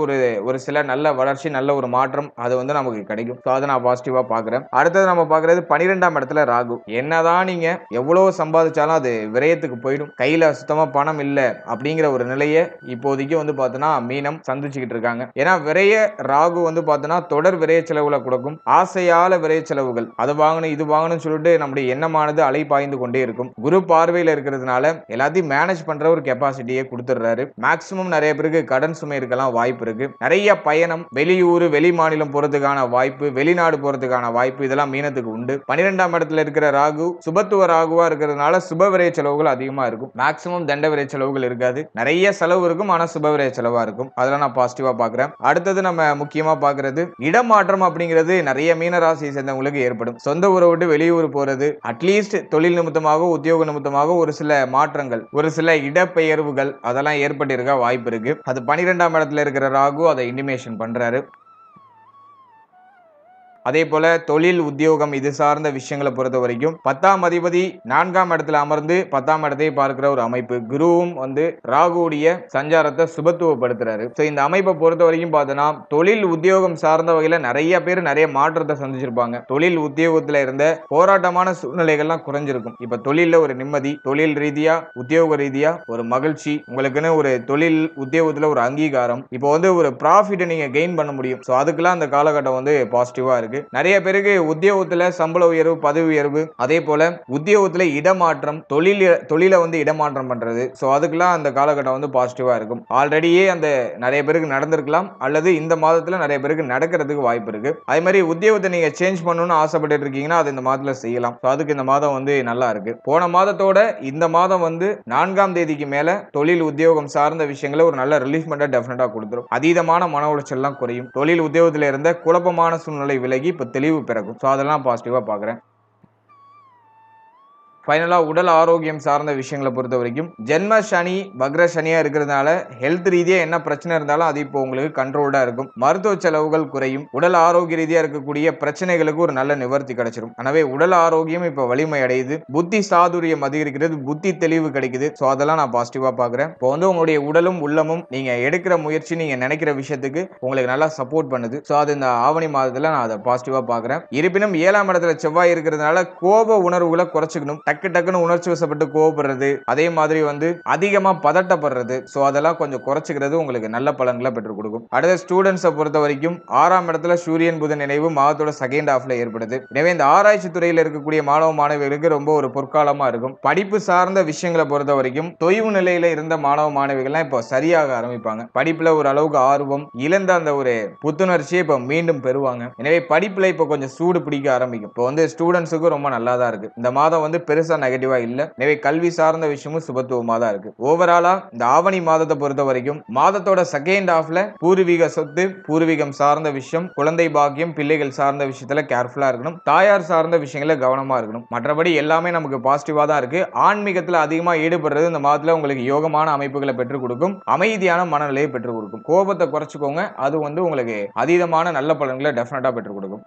S1: ஒரு சில நல்ல வளர்ச்சி, நல்ல ஒரு மாற்றம் அது வந்து நமக்கு கிடைக்கும். அதை நான் பாசிட்டிவா பாக்குறேன். அடுத்தது நம்ம பாக்குறது 12ஆம் இடத்துல ராகு. என்னதான் நீங்க எவ்வளவு சம்பாதிச்சாலும் அது விரயத்துக்கு போயிடும். கையில சுத்தமா பணம் இல்ல அப்படிங்கிற ஒரு நிலையை இப்போதைக்கு வந்து பார்த்தோன்னா மீனம் சந்திச்சுக்கிட்டு பண்ணிட்டு இருக்காங்க. ஏன்னா விரைய ராகு வந்து பார்த்தோன்னா தொடர் விரைய செலவுகளை கொடுக்கும். ஆசையால விரைய செலவுகள், அது வாங்கணும் இது வாங்கணும்னு சொல்லிட்டு நம்முடைய எண்ணமானது அலைபாய்ந்து கொண்டே இருக்கும். குரு பார்வையில் இருக்கிறதுனால எல்லாத்தையும் மேனேஜ் பண்ற ஒரு கெப்பாசிட்டியை கொடுத்துடுறாரு. மேக்சிமம் நிறைய பேருக்கு கடன் சுமை இருக்கலாம் வாய்ப்பு இருக்கு. நிறைய பயணம், வெளியூர் வெளி மாநிலம் போறதுக்கான வாய்ப்பு, வெளிநாடு போறதுக்கான வாய்ப்பு இதெல்லாம் மீனத்துக்கு உண்டு. 12ஆம் இடத்துல இருக்கிற ராகு சுபத்துவ ராகுவா இருக்கிறதுனால சுப விரைய செலவுகள் அதிகமா இருக்கும். மேக்சிமம் தண்ட விரைய செலவுகள் இருக்காது. நிறைய செலவு இருக்கும், ஆனா சுப விரைய செலவா இருக்கும். அதெல்லாம் நான் பாசிட்டிவா பாக்குறேன். அடுத்தது நம்ம முக்கியமா பாக்குறது இடமாற்றம் அப்படிங்கிறது நிறைய மீன ராசியை சேர்ந்தவங்களுக்கு ஏற்படும். சொந்த ஊரை விட்டு வெளியூர் போறது, அட்லீஸ்ட் தொழில் நிமித்தமாக உத்தியோக நிமித்தமாக ஒரு சில மாற்றங்கள், ஒரு சில இடப்பெயர்வுகள் அதெல்லாம் ஏற்பட்டிருக்க வாய்ப்பு இருக்கு. அது 12ஆம் இடத்துல இருக்கிற ராகு அதை இண்டிமேஷன் பண்றாரு. அதே போல தொழில் உத்தியோகம் இது சார்ந்த விஷயங்களை பொறுத்த வரைக்கும் 10ஆம் அதிபதி 4ஆம் இடத்துல அமர்ந்து 10ஆம் இடத்தை பார்க்கிற ஒரு அமைப்பு. குருவும் வந்து ராகுடைய சஞ்சாரத்தை சுபத்துவப்படுத்துறாரு. இந்த அமைப்பை பொறுத்த வரைக்கும் பார்த்தோன்னா தொழில் உத்தியோகம் சார்ந்த வகையில நிறைய பேர் நிறைய மாற்றத்தை சந்திச்சிருப்பாங்க. தொழில் உத்தியோகத்துல இருந்த போராட்டமான சூழ்நிலைகள்லாம் குறைஞ்சிருக்கும். இப்ப தொழில ஒரு நிம்மதி, தொழில் ரீதியா உத்தியோக ரீதியா ஒரு மகிழ்ச்சி, உங்களுக்குன்னு ஒரு தொழில் உத்தியோகத்துல ஒரு அங்கீகாரம், இப்போ வந்து ஒரு ப்ராஃபிட்டை நீங்க கெயின் பண்ண முடியும். அதுக்கெல்லாம் அந்த காலகட்டம் வந்து பாசிட்டிவா இருக்கு. நிறைய பேருக்கு உத்தியோகத்துல சம்பள உயர்வு, பதவி உயர்வு, அதே போல உத்தியோகத்துல இடமாற்றம், தொழில வந்து இடமாற்றம் பண்றது, அதுக்கெல்லாம் அந்த காலகட்டம் வந்து பாசிட்டிவா இருக்கும். ஆல்ரெடியே அந்த நிறைய பேருக்கு நடந்திருக்கலாம், அல்லது இந்த மாதத்துல நிறைய பேருக்கு நடக்கிறதுக்கு வாய்ப்பு இருக்கு. அதே மாதிரி உத்தியோகத்தை நீங்க சேஞ்ச் பண்ணணும்னு ஆசைப்பட்டு இருக்கீங்கன்னா அது இந்த மாதத்துல செய்யலாம். அதுக்கு இந்த மாதம் வந்து நல்லா இருக்கு. போன மாதத்தோட இந்த மாதம் வந்து 4ஆம் தேதிக்கு மேல தொழில் உத்தியோகம் சார்ந்த விஷயங்களை ஒரு நல்ல ரிலீஃப்மெண்ட்டை டெஃபினட்டா கொடுத்துரும். அதீதமான மன உளைச்சல் எல்லாம் குறையும். தொழில் உத்தியோகத்துல இருந்த குழப்பமான சூழ்நிலை விலகி இப்ப தெளிவு பிறக்கும். அதெல்லாம் பாசிட்டிவா பாக்குறேன். ஃபைனலா உடல் ஆரோக்கியம் சார்ந்த விஷயங்களை பொறுத்த வரைக்கும் ஜென்ம சனி வக்ர சனியா இருக்கிறதுனால ஹெல்த் ரீதியா என்ன பிரச்சனை இருந்தாலும் அது இப்போ உங்களுக்கு கண்ட்ரோல்டா இருக்கும். மருத்துவ செலவுகள் குறையும். உடல் ஆரோக்கிய ரீதியா இருக்கக்கூடிய பிரச்சனைகளுக்கு ஒரு நல்ல நிவர்த்தி கிடைச்சிடும். எனவே உடல் ஆரோக்கியம் இப்ப வலிமை அடையுது. புத்தி சாதுரியம் அதிகரிக்கிறது, புத்தி தெளிவு கிடைக்குது. அதெல்லாம் நான் பாசிட்டிவா பாக்குறேன். இப்போ வந்து உங்களுடைய உடலும் உள்ளமும் நீங்க எடுக்கிற முயற்சி, நீங்க நினைக்கிற விஷயத்துக்கு உங்களுக்கு நல்லா சப்போர்ட் பண்ணுது. அது இந்த ஆவணி மாதத்துல நான் அதை பாசிட்டிவா பாக்குறேன். இருப்பினும் 7ஆம் இடத்துல செவ்வாய் இருக்கிறதுனால கோப உணர்வுகளை குறைச்சிக்கணும். டக்குன்னு உணர்ச்சி வசப்பட்டு கோவப்படுறது, அதே மாதிரி வந்து அதிகமா பதட்டப்படுறது, அதெல்லாம் கொஞ்சம் குறைச்சிக்கிறது உங்களுக்கு நல்ல பலன்களை பெற்றுக் கொடுக்கும். அடுத்த ஸ்டூடெண்ட்ஸை பொறுத்த வரைக்கும் 6ஆம் இடத்துல சூரியன் புதன் இணைவு மாதத்தோட செகண்ட் ஹாஃப்ல ஏற்படுது. எனவே இந்த ஆராய்ச்சி துறையில் இருக்கக்கூடிய மாணவ மாணவிகளுக்கு ரொம்ப ஒரு பொற்காலமா இருக்கும். படிப்பு சார்ந்த விஷயங்களை பொறுத்த வரைக்கும் தொய்வு நிலையில இருந்த மாணவ மாணவிகள்லாம் இப்போ சரியாக ஆரம்பிப்பாங்க. படிப்புல ஒரு அளவுக்கு ஆர்வம் இழந்த அந்த ஒரு புத்துணர்ச்சியை இப்போ மீண்டும் பெறுவாங்க. எனவே படிப்புல இப்போ கொஞ்சம் சூடு பிடிக்க ஆரம்பிக்கும். இப்போ வந்து ஸ்டூடெண்ட்ஸுக்கு ரொம்ப நல்லா தான் இருக்கு. இந்த மாதம் வந்து பெருசா நெகட்டிவா இல்ல. எனவே கல்வி சார்ந்த விஷயமும் சுபத்துவமா தான் இருக்கு. ஓவராலா இந்த ஆவணி மாதத்தை பொறுத்த வரைக்கும் மாதத்தோட செகண்ட் ஹாஃப்ல பூர்வீக சொத்து, பூர்வீகம் சார்ந்த விஷயம், குழந்தை பாக்கியம், பிள்ளைகள் சார்ந்த விஷயத்துல கேர்ஃபுல்லா இருக்கணும். தாயார் சார்ந்த விஷயங்கள கவனமா இருக்கணும். மற்றபடி எல்லாமே நமக்கு பாசிட்டிவா தான் இருக்கு. ஆன்மீகத்துல அதிகமா ஈடுபடுறது இந்த மாதத்துல உங்களுக்கு யோகமான அமைப்புகளை பெற்றுக் கொடுக்கும். அமைதியான மனநிலையை பெற்றுக் கொடுக்கும். கோபத்தை குறைச்சுக்கோங்க. அது வந்து உங்களுக்கு அதீதமான நல்ல பலன்களை டெஃபினட்டா பெற்றுக் கொடுக்கும்.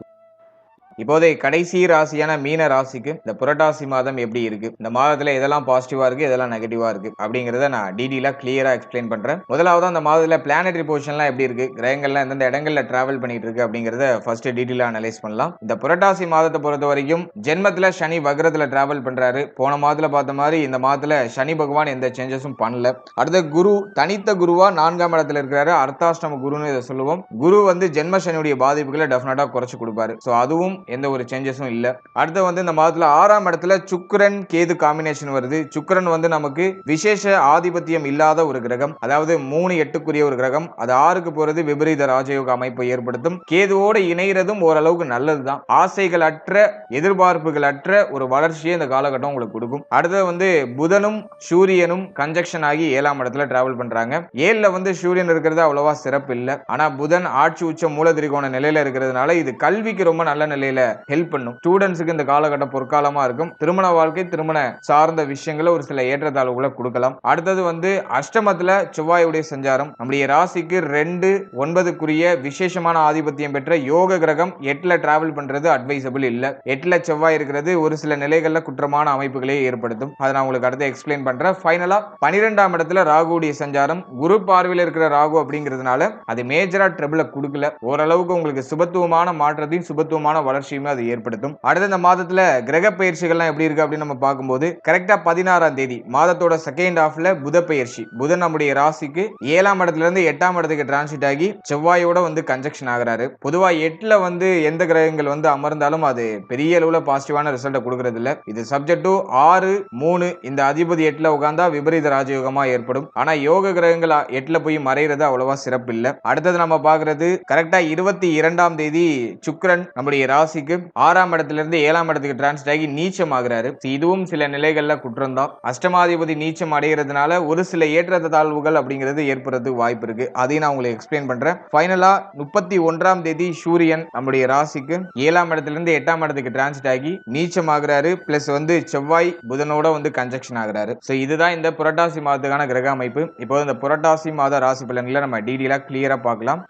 S1: இப்போதை கடைசி ராசியான மீன ராசிக்கு இந்த புரட்டாசி மாதம் எப்படி இருக்கு, இந்த மாதத்துல எதெல்லாம் பாசிட்டிவா இருக்கு, எதெல்லாம் நெகட்டிவா இருக்கு அப்படிங்கறத நான் டீடைலா கிளியரா எக்ஸ்பிளைன் பண்றேன். முதலாவது அந்த மாதத்துல பிளானட்டரி பொசிஷன்லாம் எப்படி இருக்கு, கிரகங்கள்லாம் எந்தெந்த இடங்கள்ல டிராவல் பண்ணிட்டு இருக்கு அப்படிங்கறத ஃபர்ஸ்ட் டீடைலா அனலைஸ் பண்ணலாம். இந்த புரட்டாசி மாதத்தை பொறுத்த வரைக்கும் ஜென்மத்துல சனி வக்ரத்துல டிராவல் பண்றாரு. போன மாதத்துல பார்த்த மாதிரி இந்த மாதத்துல சனி பகவான் எந்த சேஞ்சஸும் பண்ணல. அடுத்த குரு தனித்த குருவா 4ஆம் இடத்துல இருக்கிறாரு. அர்த்தாஷ்டம குருன்னு இதை சொல்லுவோம். குரு வந்து ஜென்ம சனியுடைய பாதிப்புகளை டெஃபினட்டா குறைச்சு கொடுப்பாரு. அதுவும் எந்த ஒரு சேஞ்சஸும் இல்ல. அடுத்து வந்து இந்த மாதத்துல 6ஆம் இடத்துல சுக்கிரன் கேது காம்பினேஷன் வருது. சுக்கிரன் வந்து நமக்கு விசேஷ ஆதிபத்தியம் இல்லாத ஒரு கிரகம், அதாவது 3-8க்குரிய ஒரு கிரகம். அது 6க்கு போறது விபரீத ராஜயோக அமைப்பை ஏற்படுத்தும். கேதுவோட இணைகிறதும் ஓரளவுக்கு நல்லதுதான். ஆசைகள் அற்ற, எதிர்பார்ப்புகள் அற்ற ஒரு வளர்ச்சியை இந்த காலகட்டம் உங்களுக்கு கொடுக்கும். அடுத்து வந்து புதனும் சூரியனும் கன்ஜக்ஷன் ஆகி 7ஆம் இடத்துல டிராவல் பண்றாங்க. 7ல வந்து சூரியன் இருக்கிறது அவ்வளவா சிறப்பு இல்ல. ஆனா புதன் ஆட்சி உச்ச மூல திரிகோண நிலையில இருக்கிறதுனால இது கல்விக்கு ரொம்ப நல்ல நிலையில ஹெல்ப் பண்ணும். ஸ்டூடெண்ட்ஸ்க்கு இந்த காலகட்டம் பொற்காலமா இருக்கும். திருமண வாழ்க்கை, திருமண சார்ந்த விஷயங்களை ஒரு சில ஏற்றத்தாழ்வுகளை கொடுக்கலாம். அடுத்தது வந்து அஷ்டமத்துல செவ்வாயுடைய சஞ்சாரம் நம்முடைய ராசிக்கு 2-9க்குரிய விசேஷமான ஆதிபத்தியம் பெற்ற யோக கிரகம் 8ல டிராவல் பண்றது அட்வைசபிள் இல்ல. 8ல செவ்வாய் இருக்கிறது ஒரு சில நிலைகள்ல குற்றமான அமைப்புகளை ஏற்படுத்தும். அதை நான் உங்களுக்கு அடுத்து எக்ஸ்பிளைன் பண்றேன். ஃபைனலா 12ஆம் இடத்துல ராகுடைய சஞ்சாரம், குரு பார்வையில் இருக்கிற ராகு அப்படிங்கிறதுனால அது மேஜரா ட்ரபிள கொடுக்கல. ஓரளவுக்கு உங்களுக்கு சுபத்துவமான மாற்றத்தையும் சுபத்துவமான வளர்ச்சி வளர்ச்சியுமே அது ஏற்படுத்தும். அடுத்த இந்த மாதத்துல கிரக பயிற்சிகள்லாம் எப்படி இருக்கு அப்படின்னு நம்ம பார்க்கும்போது கரெக்டா 16ஆம் தேதி மாதத்தோட செகண்ட் ஹாஃப்ல புத பயிற்சி, புதன் நம்முடைய ராசிக்கு 7ஆம் இடத்துல இருந்து 8ஆம் இடத்துக்கு டிரான்சிட் ஆகி செவ்வாயோட வந்து கன்ஜெக்ஷன் ஆகுறாரு. பொதுவா 8ல வந்து எந்த கிரகங்கள் வந்து அமர்ந்தாலும் அது பெரிய அளவுல பாசிட்டிவான ரிசல்ட்டை கொடுக்கறது இல்ல. இது சப்ஜெக்ட் டு 6, 3 இந்த அதிபதி 8ல உட்கார்ந்தா விபரீத ராஜயோகமா ஏற்படும். ஆனா யோக கிரகங்கள் 8ல போய் மறைகிறது அவ்வளவா சிறப்பு இல்ல. அடுத்தது நம்ம பார்க்கிறது கரெக்டா 22ஆம் தேதி சுக்கிரன் நம்முடைய ராசிக்கு 6ஆம் இடத்துல இருந்து 7ஆம் இடத்துக்கு டிரான்சிட் ஆகி நீச்சம் ஆகுறாரு. இதுவும் சில நிலைகள்ல குற்றம் தான். அஷ்டமாதிபதி நீச்சம் அடைகிறதுனால ஒரு சில ஏற்றத்த தாழ்வுகள் அப்படிங்கிறது ஏற்படுறதுக்கு வாய்ப்பு இருக்கு. அதையும் நான் உங்களுக்கு எக்ஸ்பிளைன் பண்றேன். ஃபைனலா 31ஆம் தேதி சூரியன் நம்முடைய ராசிக்கு 7ஆம் இடத்துல இருந்து 8ஆம் இடத்துக்கு டிரான்சிட் ஆகி நீச்சம் ஆகுறாரு. பிளஸ் வந்து செவ்வாய் புதனோட வந்து கன்ஜெக்ஷன் ஆகுறாரு. சோ இதுதான் இந்த புரட்டாசி மாதத்துக்கான கிரக அமைப்பு. இப்போ இந்த புரட்டாசி மாத ராசி பலன்களை நம்ம டீடைலா கிளியரா பார்க்கலாம்.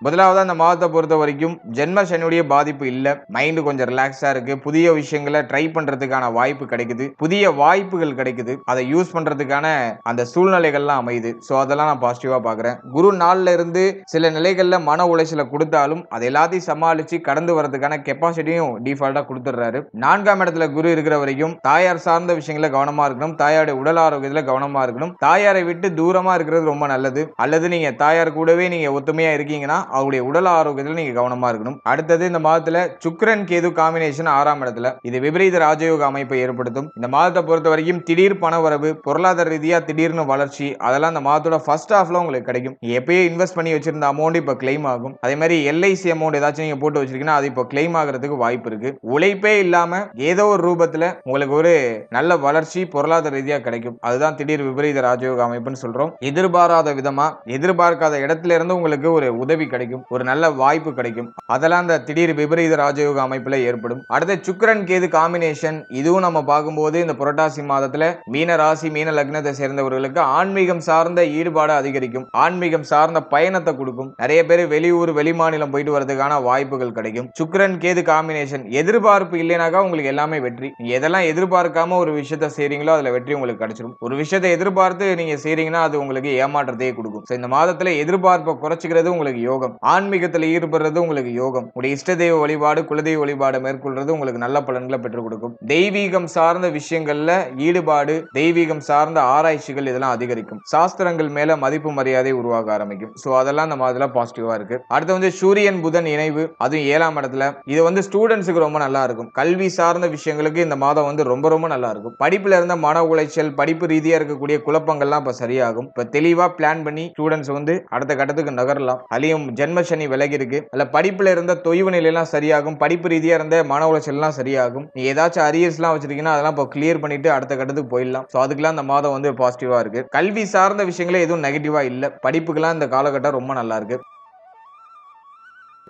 S1: முதலாவது அந்த மாதத்தை பொறுத்த வரைக்கும் ஜென்ம சனியுடைய பாதிப்பு இல்ல. மைண்ட் கொஞ்சம் ரிலாக்ஸா இருக்கு. புதிய விஷயங்களை ட்ரை பண்றதுக்கான வாய்ப்பு கிடைக்குது. புதிய வாய்ப்புகள் கிடைக்குது. அதை யூஸ் பண்றதுக்கான அந்த சூழ்நிலைகள்லாம் அமையுது. சோ அதெல்லாம் நான் பாசிட்டிவா பாக்குறேன். குரு நாள்ல இருந்து சில நிலைகள்ல மன உளைச்சலை கொடுத்தாலும் அதை எல்லாத்தையும் சமாளிச்சு கடந்து வரதுக்கான கெப்பாசிட்டியும் டிஃபால்ட்டா கொடுத்துடுறாரு. 4ஆம் இடத்துல குரு இருக்கிற வரைக்கும் தாயார் சார்ந்த விஷயங்கள கவனமா இருக்கணும். தாயாருடைய உடல் ஆரோக்கியத்துல கவனமா இருக்கணும். தாயாரை விட்டு தூரமா இருக்கிறது ரொம்ப நல்லது. அல்லது நீங்க தாயார் கூடவே நீங்க ஒத்துமையா இருக்கீங்கன்னா அவருடைய உடல் ஆரோக்கியத்தில் நீங்க கவனமா இருக்கணும். அடுத்தது இந்த மாதத்துல சுக்கிரன் கேது காம்பினேஷன் 6ஆம் இடத்துல, இது விபரீத ராஜயோக அமைப்பை ஏற்படுத்தும். இந்த மாதத்தை பொறுத்த வரைக்கும் திடீர் பணவரவு, பொருளாதார ரீதியா திடீர்னு வளர்ச்சி, அதெல்லாம் இந்த மாதத்தோட ஃபர்ஸ்ட் ஹாஃப்ல உங்களுக்கு கிடைக்கும். எப்பயே இன்வெஸ்ட் பண்ணி வச்சிருந்த அமௌண்ட் இப்ப கிளைம் ஆகும். அதே மாதிரி எல்ஐசி அமௌண்ட் ஏதாச்சும் நீங்க போட்டு வச்சிருக்கீங்கன்னா அது இப்ப கிளைம் ஆகிறதுக்கு வாய்ப்பு இருக்கு. உழைப்பே இல்லாம ஏதோ ஒரு ரூபத்துல உங்களுக்கு ஒரு நல்ல வளர்ச்சி பொருளாதார ரீதியா கிடைக்கும். அதுதான் திடீர் விபரீத ராஜயோக அமைப்புன்னு சொல்றோம். எதிர்பாராத விதமா எதிர்பார்க்காத இடத்துல இருந்து உங்களுக்கு ஒரு உதவி கிடைக்கும், ஒரு நல்ல வாய்ப்பு கிடைக்கும். அதெல்லாம் அந்த திடீர் விபரீத ராஜயோக அமைப்புல ஏற்படும். அடுத்த சுக்கிரன் கேது காம்பினேஷன், இதுவும் நம்ம பார்க்கும்போது இந்த புரட்டாசி மாதத்துல மீன ராசி மீன லக்னத்தை சேர்ந்தவர்களுக்கு ஆன்மீகம் சார்ந்த ஈடுபாடு அதிகரிக்கும். ஆன்மீகம் சார்ந்த பயணத்தை கொடுக்கும். நிறைய பேர் வெளியூர் வெளிமாநிலம் போயிட்டு வரதுக்கான வாய்ப்புகள் கிடைக்கும். சுக்கிரன் கேது காம்பினேஷன் எதிர்பார்ப்பு இல்லைனாக்கா உங்களுக்கு எல்லாமே வெற்றி. நீங்க எதெல்லாம் எதிர்பார்க்காம ஒரு விஷயத்தை செய்றீங்களோ அதுல வெற்றி உங்களுக்கு கிடைச்சிடும். ஒரு விஷயத்தை எதிர்பார்த்து நீங்க செய்றீங்கன்னா அது உங்களுக்கு ஏமாற்றத்தையே கொடுக்கும். இந்த மாதத்துல எதிர்பார்ப்பை குறைச்சிக்கிறது உங்களுக்கு யோகம். ஆன்மீகத்தில் ஈடுபடுறது உங்களுக்கு யோகம். உடைய இஷ்ட தெய்வ வழிபாடு குலதெய்வ வழிபாடு மேற்கொள்றது உங்களுக்கு நல்ல பலன்களை பெற்றுக் கொடுக்கும். தெய்வீகம் சார்ந்த விஷயங்கள்ல ஈடுபாடு, தெய்வீகம் சார்ந்த ஆராய்ச்சிகள் இதெல்லாம் அதிகரிக்கும். சாஸ்திரங்கள் மேல மதிப்பு மரியாதை உருவாக ஆரம்பிக்கும். சோ அதெல்லாம் இந்த மாதிரில பாசிட்டிவா இருக்கு. அடுத்து வந்து சூரியன் புதன் இணைவு, அதுவும் 7ஆம் இடத்துல, இது வந்து ஸ்டூடெண்ட்ஸுக்கு ரொம்ப நல்லா இருக்கும். கல்வி சார்ந்த விஷயங்களுக்கு இந்த மாதம் வந்து ரொம்ப ரொம்ப நல்லா இருக்கும். படிப்புல இருந்த மன உளைச்சல், படிப்பு ரீதியா இருக்கக்கூடிய குழப்பங்கள்லாம் இப்ப சரியாகும். இப்ப தெளிவா பிளான் பண்ணி ஸ்டூடெண்ட்ஸ் வந்து அடுத்த கட்டத்துக்கு நகரலாம். அலியும் ஜென்ம சனி விலகி இருக்கு. அல்ல படிப்புல இருந்த தொய்வு நிலையெல்லாம் சரியாகும். படிப்பு ரீதியா இருந்த மன உளைச்சல் எல்லாம் சரியாகும். நீ ஏதாச்சும் அரியர்ஸ் எல்லாம் வச்சிருக்கீங்கன்னா அதெல்லாம் இப்போ கிளியர் பண்ணிட்டு அடுத்த கட்டத்துக்கு போயிடலாம். சோ அதுக்கெல்லாம் இந்த மாதம் வந்து பாசிட்டிவா இருக்கு. கல்வி சார்ந்த விஷயங்களே எதுவும் நெகட்டிவா இல்ல. படிப்புக்கெல்லாம் இந்த காலகட்டம் ரொம்ப நல்லா இருக்கு.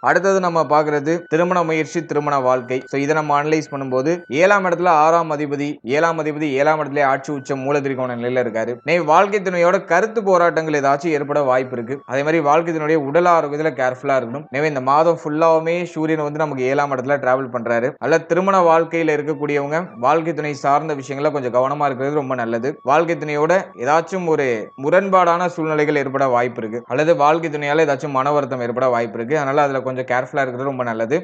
S1: அடுத்தது நம்ம பார்க்கிறது திருமண முயற்சி, திருமண வாழ்க்கை. சோ இதை நம்ம அனலைஸ் பண்ணும்போது 7ஆம் இடத்துல 6ஆம் அதிபதி 7ஆம் இடத்துல ஆட்சி உச்சம் மூல திரிகோண நிலையில இருக்காரு. வாழ்க்கை துணையோட கருத்து போராட்டங்கள் ஏதாச்சும் ஏற்பட வாய்ப்பு இருக்கு. அதே மாதிரி வாழ்க்கை துணையோட உடல் ஆரோக்கியத்துல கேர்ஃபுல்லா இருக்கணும். இந்த மாதம் ஃபுல்லாவுமே சூரியன் வந்து நமக்கு 7ஆம் இடத்துல டிராவல் பண்றாரு. அல்ல திருமண வாழ்க்கையில இருக்கக்கூடியவங்க வாழ்க்கை துணை சார்ந்த விஷயங்கள கொஞ்சம் கவனமா இருக்கிறது ரொம்ப நல்லது. வாழ்க்கை துணையோட ஏதாச்சும் ஒரு முரண்பாடான சூழ்நிலைகள் ஏற்பட வாய்ப்பு இருக்கு. அல்லது வாழ்க்கை துணையால ஏதாச்சும் மன வருத்தம் ஏற்பட வாய்ப்பு இருக்கு. அதனால அதுல கொஞ்சம் கேர்ஃபுல்லா இருக்கிறது ரொம்ப நல்லது.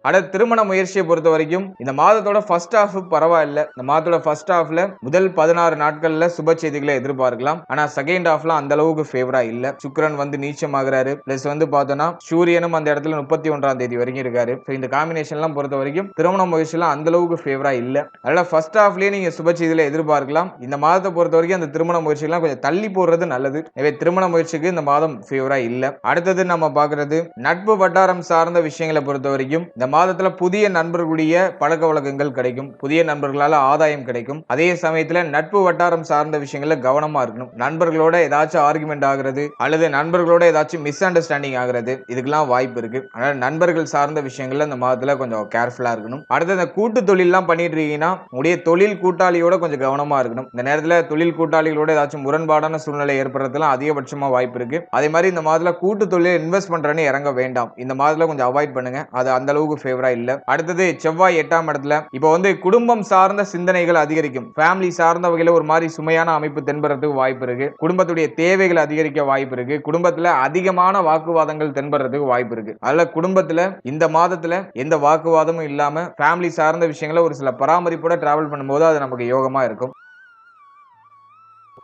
S1: அடுத்த திருமண முயற்சியை பொறுத்த வரைக்கும் இந்த மாதத்தோட ஃபர்ஸ்ட் ஹாஃப் பரவாயில்ல. இந்த மாதத்தோட ஃபர்ஸ்ட் ஹாஃப்ல முதல் 16 நாட்கள்ல சுப செய்திகளை எதிர்பார்க்கலாம். ஆனா செகண்ட் ஹாஃப்ல அந்த அளவுக்கு ஃபேவரா இல்ல. சுக்கிரன் வந்து நீச்சமாகறாரு. பிளஸ் வந்து பார்த்தோம்னா சூரியனும் அந்த இடத்துல 31ஆம் தேதி வரைக்கும் இருக்காரு. இந்த காம்பினேஷன் எல்லாம் பொறுத்த வரைக்கும் திருமண முயற்சியெல்லாம் அந்த அளவுக்கு ஃபேவரா இல்ல. அதனால ஃபர்ஸ்ட் ஹாஃப்லயே நீங்க சுப செய்திகளை எதிர்பார்க்கலாம். இந்த மாதத்தை பொறுத்த வரைக்கும் அந்த திருமண முயற்சியெல்லாம் கொஞ்சம் தள்ளி போடுறது நல்லது. எனவே திருமண முயற்சிக்கு இந்த மாதம் ஃபேவரா இல்ல. அடுத்தது நம்ம பார்க்கிறது நட்பு வட்டாரம் சார்ந்த விஷயங்களை பொறுத்த வரைக்கும் இந்த மாதத்துல புதிய நண்பர்களுடைய பழக்க வழக்கங்கள் கிடைக்கும். புதிய நண்பர்களால ஆதாயம் கிடைக்கும். அதே சமயத்துல நட்பு வட்டாரம் சார்ந்த விஷயங்கள்ல கவனமா இருக்கணும். நண்பர்களோட ஏதாச்சும் ஆர்குமெண்ட் ஆகிறது அல்லது நண்பர்களோட ஏதாச்சும் மிஸ் அண்டர்ஸ்டாண்டிங் ஆகிறது, இதுக்கெல்லாம் வாய்ப்பு இருக்கு. அதனால நண்பர்கள் சார்ந்த விஷயங்கள்ல இந்த மாதத்துல கொஞ்சம் கேர்ஃபுல்லா இருக்கணும். அடுத்து இந்த கூட்டு தொழில் எல்லாம் பண்ணிட்டு இருக்கீங்கன்னா உடைய தொழில் கூட்டாளியோட கொஞ்சம் கவனமா இருக்கணும். இந்த நேரத்துல தொழில் கூட்டாளிகளோட ஏதாச்சும் முரண்பாடான சூழ்நிலை ஏற்படுறதுலாம் அதிகபட்சமா வாய்ப்பு இருக்கு. அதே மாதிரி இந்த மாதத்துல கூட்டு தொழில் இன்வெஸ்ட் பண்றேன்னு இறங்க வேண்டாம். இந்த மாதத்துல கொஞ்சம் அவாய்ட் பண்ணுங்க. அது அந்த அளவுக்கு ஃபேவரா இல்ல. அடுத்தது செவ்வாய் 8ஆம் இடத்துல. இப்போ வந்து குடும்பம் சார்ந்த சிந்தனைகள் அதிகரிக்கும். ஃபேமிலி சார்ந்த வகையில ஒரு மாதிரி சுமையான அமைப்பு தென்படுறதுக்கு வாய்ப்பு இருக்கு. குடும்பத்துடைய தேவைகள் அதிகரிக்க வாய்ப்பு இருக்கு. குடும்பத்துல அதிகமான வாக்குவாதங்கள் தென்படுறதுக்கு வாய்ப்பு இருக்கு. அதனால குடும்பத்துல இந்த மாதத்துல எந்த வாக்குவாதமும் இல்லாம ஃபேமிலி சார்ந்த விஷயங்களை ஒரு சில பராமரிப்போட டிராவல் பண்ணும்போது அது நமக்கு யோகமா இருக்கும்.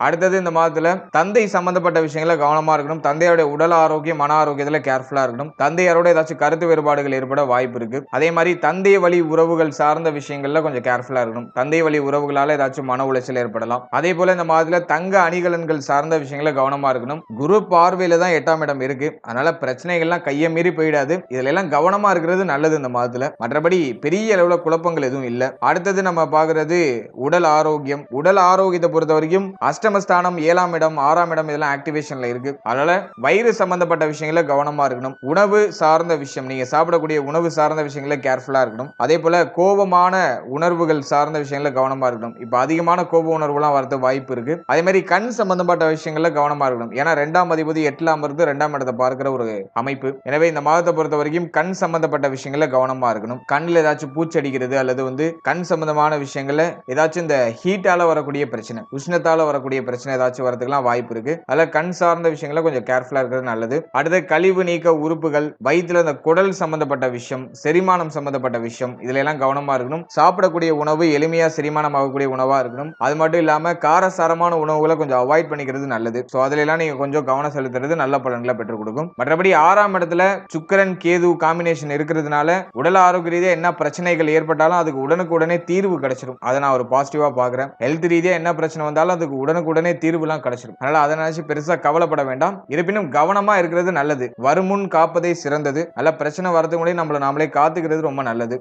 S1: அடுத்தது இந்த மாதத்துல தந்தை சம்பந்தப்பட்ட விஷயங்கள கவனமா இருக்கணும். தந்தையோட உடல் ஆரோக்கியம், மன ஆரோக்கியத்துல கேர்ஃபுல்லா இருக்கணும். தந்தையாரோட ஏதாச்சும் கருத்து வேறுபாடுகள் ஏற்பட வாய்ப்பு இருக்கு. அதே மாதிரி தந்தை வழி உறவுகள் சார்ந்த விஷயங்கள்ல கொஞ்சம் கேர்ஃபுல்லா இருக்கணும். தந்தை வழி உறவுகளால ஏதாச்சும் மன உளைச்சல் ஏற்படலாம். அதே போல இந்த மாதத்துல தங்க அணிகலன்கள் சார்ந்த விஷயங்கள கவனமா இருக்கணும். குரு பார்வையில தான் 8ஆம் இடம் இருக்கு. அதனால பிரச்சனைகள்லாம் கையை மீறி போயிடாது. இதுல எல்லாம் கவனமா இருக்கிறது நல்லது இந்த மாதத்துல. மற்றபடி பெரிய அளவுல குழப்பங்கள் எதுவும் இல்ல. அடுத்தது நம்ம பாக்குறது உடல் ஆரோக்கியம். உடல் ஆரோக்கியத்தை பொறுத்த வரைக்கும் அஷ்டமஸ்தானம் 7ஆம் இடம் 6ஆம் இடம் இதெல்லாம் ஆக்டிவேஷன்ல இருக்கு. அதனால வயிறு சம்பந்தப்பட்ட விஷயங்கள கவனமா இருக்கணும். உணவு சார்ந்த விஷயம், நீங்க சாப்பிடக்கூடிய உணவு சார்ந்த விஷயங்கள கேர்ஃபுல்லா இருக்கணும். அதே போல கோபமான உணர்வுகள் சார்ந்த விஷயங்கள கவனமா இருக்கணும். இப்ப அதிகமான கோப உணர்வுலாம் வரது வாய்ப்பு இருக்கு. அதே மாதிரி கண் சம்பந்தப்பட்ட விஷயங்கள கவனமா இருக்கணும். ஏன்னா 2ஆம் அதிபதி 8ல அமர்ந்து 2ஆம் இடத்தை பார்க்கிற ஒரு அமைப்பு. எனவே இந்த மாதத்தை பொறுத்த வரைக்கும் கண் சம்பந்தப்பட்ட விஷயங்கள கவனமா இருக்கணும். கண்ணில் ஏதாச்சும் பூச்சடிக்கிறது அல்லது வந்து கண் சம்பந்தமான விஷயங்கள ஏதாச்சும் இந்த ஹீட்டால வரக்கூடிய பிரச்சனை, உஷ்ணத்தால வரக்கூடிய பிரச்சனை ஏதாச்சும் வரதுக்குலாம் வாய்ப்பு இருக்கு. அதனால கண் சார்ந்த விஷயங்கள கொஞ்சம் கேர்ஃபுல்லா இருக்கிறது நல்லது. அடுத்து கழிவு நீக்க உறுப்புகள், வயிற்றுல இந்த குடல் சம்பந்தப்பட்ட விஷயம், செரிமானம் சம்பந்தப்பட்ட விஷயம், இதுல எல்லாம் கவனமா இருக்கணும். சாப்பிடக்கூடிய உணவு எளிமையா செரிமானம் ஆகக்கூடிய உணவா இருக்கணும். அது மட்டும் இல்லாம காரசாரமான உணவுகளை கொஞ்சம் அவாய்ட் பண்ணிக்கிறது நல்லது. சோ அதுல எல்லாம் நீங்க கொஞ்சம் கவனம் செலுத்துறது நல்ல பலன்களை பெற்றுக் கொடுக்கும். மற்றபடி 6ஆம் இடத்துல சுக்கிரன் கேது காம்பினேஷன் இருக்கிறதுனால உடல் ஆரோக்கிய ரீதியா என்ன பிரச்சனைகள் ஏற்பட்டாலும் அதுக்கு உடனுக்குடனே தீர்வு கிடைச்சிடும். அதை நான் ஒரு பாசிட்டிவா பாக்குறேன். ஹெல்த் ரீதியா என்ன பிரச்சனை வந்தாலும் அதுக்கு உடனே தீர்வுலாம் கிடைச்சிடும். அதனால அதை நினைச்சு பெருசா கவலைப்பட வேண்டாம். இருப்பினும் கவனமா இருக்கிறது நல்லது. வருமுன் காப்பதே சிறந்தது. நல்ல பிரச்சனை வரதுக்கு முன்னாடி நம்மள நாமளே காத்துக்கிறது ரொம்ப நல்லது.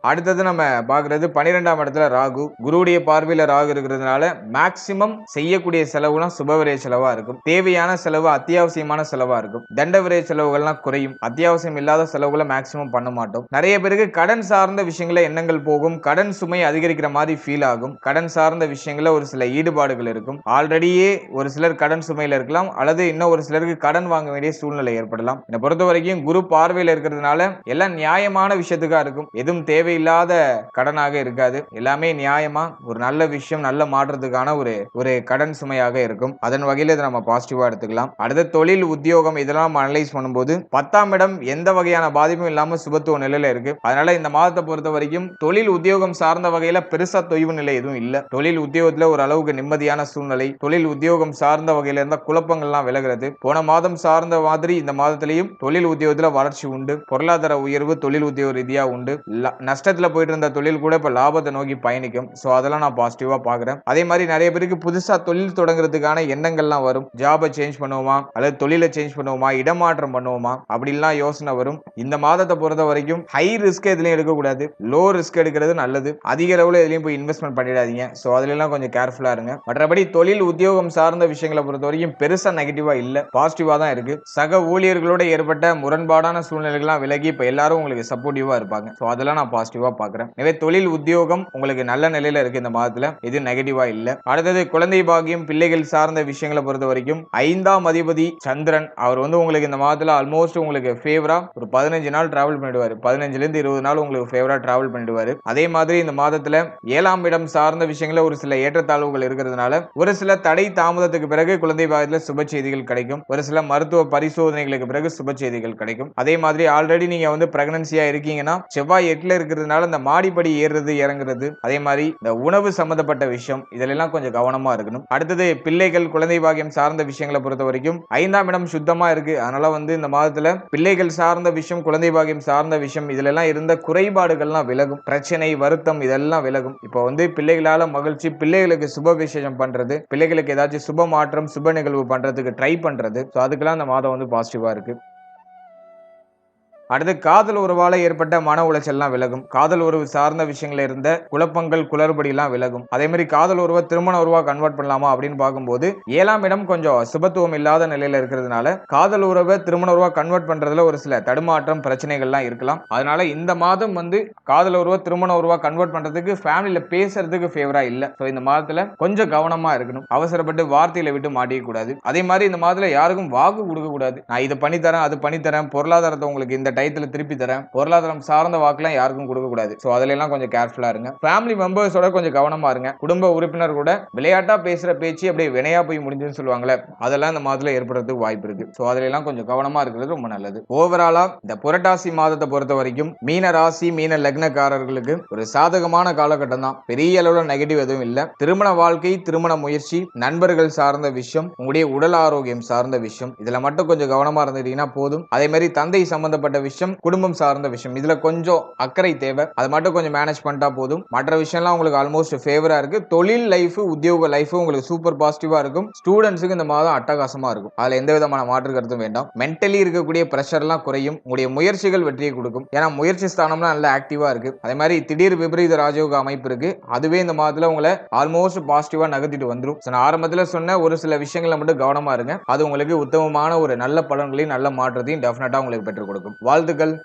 S1: அடுத்தது நம்ம பாக்குறது 12ஆம் இடத்துல ராகு. குருவுடைய பார்வையில ராகு இருக்கிறதுனால மேக்சிமம் செய்யக்கூடிய செலவுலாம் சுபவிரய செலவா இருக்கும். தேவையான செலவு அத்தியாவசியமான செலவா இருக்கும். தண்ட விரய செலவுகள்லாம் குறையும். அத்தியாவசியம் இல்லாத செலவுகளை மேக்சிமம் பண்ண மாட்டோம். நிறைய பேருக்கு கடன் சார்ந்த விஷயங்கள எண்ணங்கள் போகும். கடன் சுமை அதிகரிக்கிற மாதிரி ஃபீல் ஆகும். கடன் சார்ந்த விஷயங்கள ஒரு சில ஈடுபாடுகள் இருக்கும். ஆல்ரெடியே ஒரு சிலர் கடன் சுமையில இருக்கலாம், அல்லது இன்னும் ஒரு சிலருக்கு கடன் வாங்க வேண்டிய சூழ்நிலை ஏற்படலாம். என்னை பொறுத்த வரைக்கும் குரு பார்வையில இருக்கிறதுனால எல்லாம் நியாயமான விஷயத்துக்கா இருக்கும். எதுவும் தேவை இல்லாத கடனாக இருக்காது. எல்லாமே நியாயமா ஒரு நல்ல விஷயம், நல்ல மாற்றத்துக்கான ஒரு கடன் சுமையாக இருக்கும். அதன் வகையில இதை நம்ம பாசிட்டிவா எடுத்துக்கலாம். அடுத்த தொழில் உத்தியோகம் இதெல்லாம் அனலைஸ் பண்ணும்போது 10ஆம் இடம் எந்த வகையான பாதிப்பும் இல்லாம சுபத்துவ நிலையில இருக்கு. அதனால இந்த மாதத்தை பொறுத்த வரைக்கும் தொழில் உத்தியோகம் சார்ந்த வகையில பெருசா தொய்வு நிலை எதுவும் இல்ல. தொழில் உத்தியோகத்துல ஒரு அளவுக்கு நிம்மதியான சூழ்நிலை, தொழில் உத்தியோகம் சார்ந்த வகையில இருந்த குழப்பங்கள்லாம் விலகிறது. போன மாதம் சார்ந்த மாதிரி இந்த மாதத்திலையும் தொழில் உத்தியோகத்துல வளர்ச்சி உண்டு. பொருளாதார உயர்வு தொழில் உத்தியோக ரீதியா உண்டு. நஷ்டத்துல போயிட்டு இருந்த தொழில் கூட இப்ப லாபத்தை நோக்கி பயணிக்கும். சோ அதெல்லாம் நான் பாசிட்டிவா பாக்குறேன். அதே மாதிரி நிறைய பேருக்கு புதுசா தொழில் தொடங்குறதுக்கான எண்ணங்கள்லாம் வரும். ஜாபை சேஞ்ச் பண்ணுவோமா அல்லது தொழிலை சேஞ்ச் பண்ணுவோமா, இடமாற்றம் பண்ணுவோமா அப்படிலாம் யோசனை வரும். இந்த மாதத்தை பொறுத்த வரைக்கும் ஹை ரிஸ்க் எதுலையும் எடுக்கக்கூடாது. லோ ரிஸ்க் எடுக்கிறது நல்லது. அதிக அளவுல எதுலையும் போய் இன்வெஸ்ட்மெண்ட் பண்ணிடாதீங்க. சோ அதுல எல்லாம் கொஞ்சம் கேர்ஃபுல்லா இருங்க. மற்றபடி தொழில் உத்தியோகம் சார்ந்த விஷயங்களை பொறுத்த வரைக்கும் பெருசா நெகட்டிவா இல்ல, பாசிட்டிவா தான் இருக்கு. சக ஊழியர்களோட ஏற்பட்ட முரண்பாடான சூழ்நிலைகள்லாம் விலகி இப்ப எல்லாரும் உங்களுக்கு சப்போர்ட்டிவா இருப்பாங்க. சோ அதெல்லாம் நான் பாசிட்டிவா பாக்குறேன். எனவே தொழில் உத்தியோகம் உங்களுக்கு நல்ல நிலையில இருக்கு இந்த மாதத்துல. இது நெகட்டிவா இல்ல. அடுத்தது குழந்தை பாக்கியம் பிள்ளைகள் சார்ந்த விஷயங்களை பொறுத்த வரைக்கும் 5ஆம் அதிபதி சந்திரன் அவர் வந்து உங்களுக்கு இந்த மாதத்துல ஆல்மோஸ்ட் உங்களுக்கு ஃபேவரா ஒரு 15 நாள் டிராவல் பண்ணிடுவாரு. 15ல இருந்து 20 நாள் உங்களுக்கு ஃபேவரா டிராவல் பண்ணிடுவாரு. அதே மாதிரி இந்த மாதத்துல 7ஆம் இடம் சார்ந்த விஷயங்கள ஒரு சில ஏற்றத்தாழ்வுகள் இருக்கிறதுனால ஒரு சில தடை தாமதத்துக்கு பிறகு குழந்தை பாக்கியத்துல சுப செய்திகள் கிடைக்கும். ஒரு சில மருத்துவ பரிசோதனைகளுக்கு பிறகு சுப செய்திகள் கிடைக்கும். அதே மாதிரி ஆல்ரெடி நீங்க வந்து பிரெக்னன்சியா இருக்கீங்கன்னா செவ்வாய் 8ல இருக்கிறதுனால இந்த மாடிப்படி ஏறுறது இறங்குறது, அதே மாதிரி இந்த உணவு சம்பந்தப்பட்ட விஷயம் இதெல்லாம் கொஞ்சம் கவனமா இருக்கணும். அடுத்தது பிள்ளைகள் குழந்தை பாக்கியம் சார்ந்த விஷயங்களை பொறுத்த வரைக்கும் 5ஆம் இடம் சுத்தமா இருக்கு. அதனால வந்து இந்த மாதத்துல பிள்ளைகள் சார்ந்த விஷயம், குழந்தை பாக்கியம் சார்ந்த விஷயம் இதுல எல்லாம் இருந்த குறைபாடுகள்லாம் விலகும். பிரச்சனை, வருத்தம் இதெல்லாம் விலகும். இப்போ வந்து பிள்ளைகளால மகிழ்ச்சி, பிள்ளைகளுக்கு சுப விசேஷம் பண்றது, பிள்ளைகளுக்கு ஏதாச்சும் சுப மாற்றம் சுப நிகழ்வு பண்றதுக்கு ட்ரை பண்றது, அதுக்கெல்லாம் இந்த மாதம் வந்து பாசிட்டிவா இருக்கு. அடுத்து காதல் உறவால ஏற்பட்ட மன உளைச்சல்லாம் விலகும். காதல் உறவு சார்ந்த விஷயங்கள்ல இருந்த குழப்பங்கள் குளறுபடி எல்லாம் விலகும். அதே மாதிரி காதல் உறவை திருமண உறவா கன்வெர்ட் பண்ணலாமா அப்படின்னு பார்க்கும்போது 7ஆம் இடம் கொஞ்சம் சுபத்துவம் இல்லாத நிலையில இருக்கிறதுனால காதல் உறவை திருமண உறவா கன்வெர்ட் பண்றதுல ஒரு சில தடுமாற்றம் பிரச்சனைகள்லாம் இருக்கலாம். அதனால இந்த மாதம் வந்து காதல் உறவை திருமண உறவா கன்வெர்ட் பண்றதுக்கு ஃபேமிலியில பேசுறதுக்கு ஃபேவரா இல்ல. சோ இந்த மாதத்துல கொஞ்சம் கவனமா இருக்கணும். அவசரப்பட்டு வார்த்தையில விட்டு மாட்டிக்க கூடாது. அதே மாதிரி இந்த மாதத்துல யாருக்கும் வாக்கு கொடுக்க கூடாது. நான் இதை பண்ணித்தரேன் அது பண்ணித்தரேன், பொருளாதாரத்தை உங்களுக்கு இந்த டயத்துல திருப்பி தரேன், பொருளாதாரம் சார்ந்த வாக்குலாம் யாருக்கும் கொடுக்க கூடாது. சோ அதுல எல்லாம் கொஞ்சம் கேர்ஃபுல்லா இருங்க. ஃபேமிலி மெம்பர்ஸோட கொஞ்சம் கவனமா இருங்க. குடும்ப உறுப்பினர் கூட விளையாட்டா பேசுற பேச்சு அப்படியே வினையா போய் முடிஞ்சுன்னு சொல்லுவாங்களே, அதெல்லாம் இந்த மாதத்துல ஏற்படுறதுக்கு வாய்ப்பு இருக்கு. சோ அதுல எல்லாம் கொஞ்சம் கவனமா இருக்கிறது ரொம்ப நல்லது. ஓவராலா இந்த புரட்டாசி மாதத்தை பொறுத்த வரைக்கும் மீன ராசி மீன லக்னக்காரர்களுக்கு ஒரு சாதகமான காலகட்டம் தான். பெரிய அளவுல நெகட்டிவ் எதுவும் இல்ல. திருமண வாழ்க்கை, திருமண முயற்சி, நண்பர்கள் சார்ந்த விஷயம், உங்களுடைய உடல் ஆரோக்கியம் சார்ந்த விஷயம், இதுல மட்டும் கொஞ்சம் கவனமா இருந்துட்டீங்கன்னா போதும். அதே மாதிரி தந்தை சம்பந்தப்பட்ட விஷயம், குடும்பம் சார்ந்த விஷயம், இதுல கொஞ்சம் அக்கறை தேவை. அதை மட்டும் கொஞ்சம் மேனேஜ் பண்ணிட்டா போதும். மற்ற விஷயம்லாம் உங்களுக்கு ஆல்மோஸ்ட் ஃபேவரா இருக்கு. தொழில் லைஃப், உத்தியோக லைஃப் உங்களுக்கு சூப்பர் பாசிட்டிவா இருக்கும். ஸ்டூடெண்ட்ஸுக்கு இந்த மாதம் அட்டகாசமா இருக்கும். அதுல எந்த விதமான மாற்று கருத்தும் வேண்டாம். மென்டலி இருக்கக்கூடிய பிரஷர்லாம் குறையும். உங்களுடைய முயற்சிகள் வெற்றியை கொடுக்கும். ஏன்னா முயற்சி ஸ்தானம்லாம் நல்ல ஆக்டிவா இருக்கு. அதே மாதிரி திடீர் விபரீத ராஜயோக அமைப்பு இருக்கு. அதுவே இந்த மாதத்துல உங்களை ஆல்மோஸ்ட் பாசிட்டிவா நகர்த்திட்டு வந்துடும். நான் ஆரம்பத்துல சொன்ன ஒரு சில விஷயங்களை மட்டும் கவனமா இருங்க. அது உங்களுக்கு உத்தமமான ஒரு நல்ல பலன்களையும் நல்ல மாற்றத்தையும் டெஃபினட்டா உங்களுக்கு பெற்றுக் கொடுக்கும். வாழ்த்துக்கள்.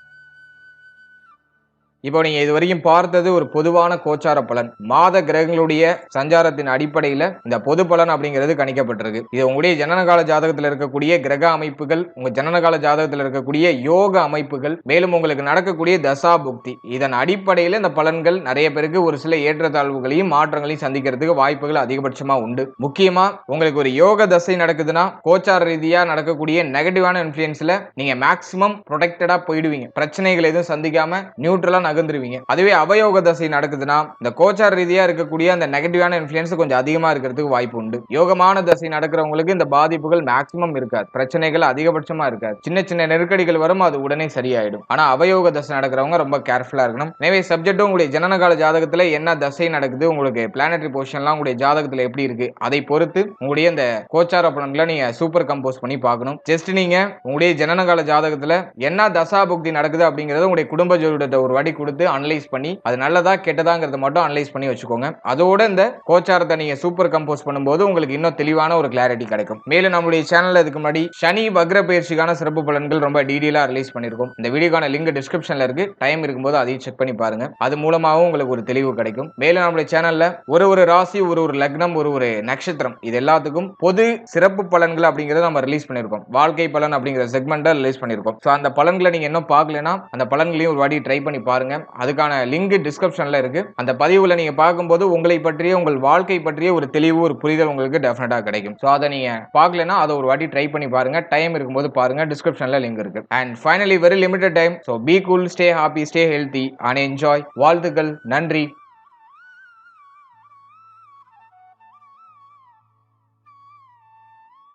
S1: இப்போ நீங்க இது வரைக்கும் பார்த்தது ஒரு பொதுவான கோச்சார பலன். மாத கிரகங்களுடைய சஞ்சாரத்தின் அடிப்படையில இந்த பொது பலன் அப்படிங்கிறது கணிக்கப்பட்டிருக்கு. இது உங்களுடைய ஜனனகால ஜாதகத்தில் இருக்கக்கூடிய கிரக அமைப்புகள், உங்க ஜனனகால ஜாதகத்தில் இருக்கக்கூடிய யோக அமைப்புகள், மேலும் உங்களுக்கு நடக்கக்கூடிய தசா புக்தி, இதன் அடிப்படையில் இந்த பலன்கள் நிறைய பேருக்கு ஒரு சில ஏற்றத்தாழ்வுகளையும் மாற்றங்களையும் சந்திக்கிறதுக்கு வாய்ப்புகள் அதிகபட்சமா உண்டு. முக்கியமா உங்களுக்கு ஒரு யோக தசை நடக்குதுன்னா கோச்சார ரீதியா நடக்கக்கூடிய நெகட்டிவான இன்ஃபுளுன்ஸ்ல நீங்க மேக்சிமம் ப்ரொடெக்டடா போயிடுவீங்க. பிரச்சனைகள் எதுவும் சந்திக்காம நியூட்ரலா நகர்ந்துருவீங்க. அதுவே அவயோக தசை நடக்குதுன்னா இந்த கோச்சார ரீதியா இருக்கக்கூடிய அந்த நெகட்டிவான இன்ஃப்ளூயன்ஸ் கொஞ்சம் அதிகமா இருக்கிறதுக்கு வாய்ப்பு உண்டு. யோகமான தசை நடக்கிறவங்களுக்கு இந்த பாதிப்புகள் மேக்ஸிமம் இருக்காது. பிரச்சனைகள் அதிகபட்சமா இருக்காது. சின்ன சின்ன நெருக்கடிகள் வரும், அது உடனே சரியாயிடும். ஆனா அவயோக தசை நடக்கிறவங்க ரொம்ப கேர்ஃபுல்லா இருக்கணும். எனவே சப்ஜெக்ட் உங்களுடைய ஜனனகால ஜாதகத்துல என்ன தசை நடக்குது, உங்களுக்கு பிளானட்டரி பொசிஷன்லாம் உங்களுடைய ஜாதகத்துல எப்படி இருக்கு, அதை பொறுத்து உங்களுடைய இந்த கோச்சார பலன்களை நீங்க சூப்பர் கம்போஸ் பண்ணி பார்க்கணும். ஜஸ்ட் நீங்க உங்களுடைய ஜனனகால ஜாதகத்துல என்ன தசா புக்தி நடக்குது அப்படிங்கறது உங்களுடைய குடும்ப ஜோதிடத்தை ஒரு வாட்டி கொடுத்து அனலைஸ் பண்ணி அது நல்லதா கெட்டதாங்கிறத மட்டும் அனலைஸ் பண்ணி வச்சுக்கோங்க. அதோட இந்த கோச்சாரத்தை நீங்க சூப்பர் கம்போஸ் பண்ணும்போது உங்களுக்கு இன்னும் தெளிவான ஒரு கிளாரிட்டி கிடைக்கும். மேலும் நம்மளுடைய சேனல்ல இதுக்கு முன்னாடி சனி வக்ர பயிற்சிக்கான சிறப்பு பலன்கள் ரொம்ப டீடைலா ரிலீஸ் பண்ணிருக்கோம். இந்த வீடியோக்கான லிங்க் டிஸ்கிரிப்ஷன்ல இருக்கு. டைம் இருக்கும்போது அதையும் செக் பண்ணி பாருங்க. அது மூலமாவும் உங்களுக்கு ஒரு தெளிவு கிடைக்கும். மேலும் நம்மளுடைய சேனல்ல ஒரு ராசி, ஒரு லக்னம், ஒரு நட்சத்திரம், இது எல்லாத்துக்கும் பொது சிறப்பு பலன்கள் அப்படிங்கறத நம்ம ரிலீஸ் பண்ணிருக்கோம். வாழ்க்கை பலன் அப்படிங்கிற செக்மெண்ட்டை ரிலீஸ் பண்ணிருக்கோம். சோ அந்த பலன்களை நீங்க இன்னும் பார்க்கலனா அந்த பலன்களையும் ஒரு வாட்டி ட்ரை பண்ணி பாருங்க. அதுக்கான லிங்க் டிஸ்கிரிப்ஷன்ல இருக்கு. அந்த பதிவுல நீங்க பார்க்கும்போது உங்களை பற்றிய, உங்கள் வாழ்க்கை பற்றிய ஒரு தெளிவு, ஒரு புரிதல் உங்களுக்கு டெஃபினட்டா கிடைக்கும். சோ அதை நீங்க பார்க்கலனா அதை ஒரு வாட்டி ட்ரை பண்ணி பாருங்க. டைம் இருக்கும்போது பாருங்க. டிஸ்கிரிப்ஷன்ல லிங்க் இருக்கு. And finally very limited time. So be cool, stay happy, stay healthy and enjoy. வாழ்த்துக்கள். நன்றி.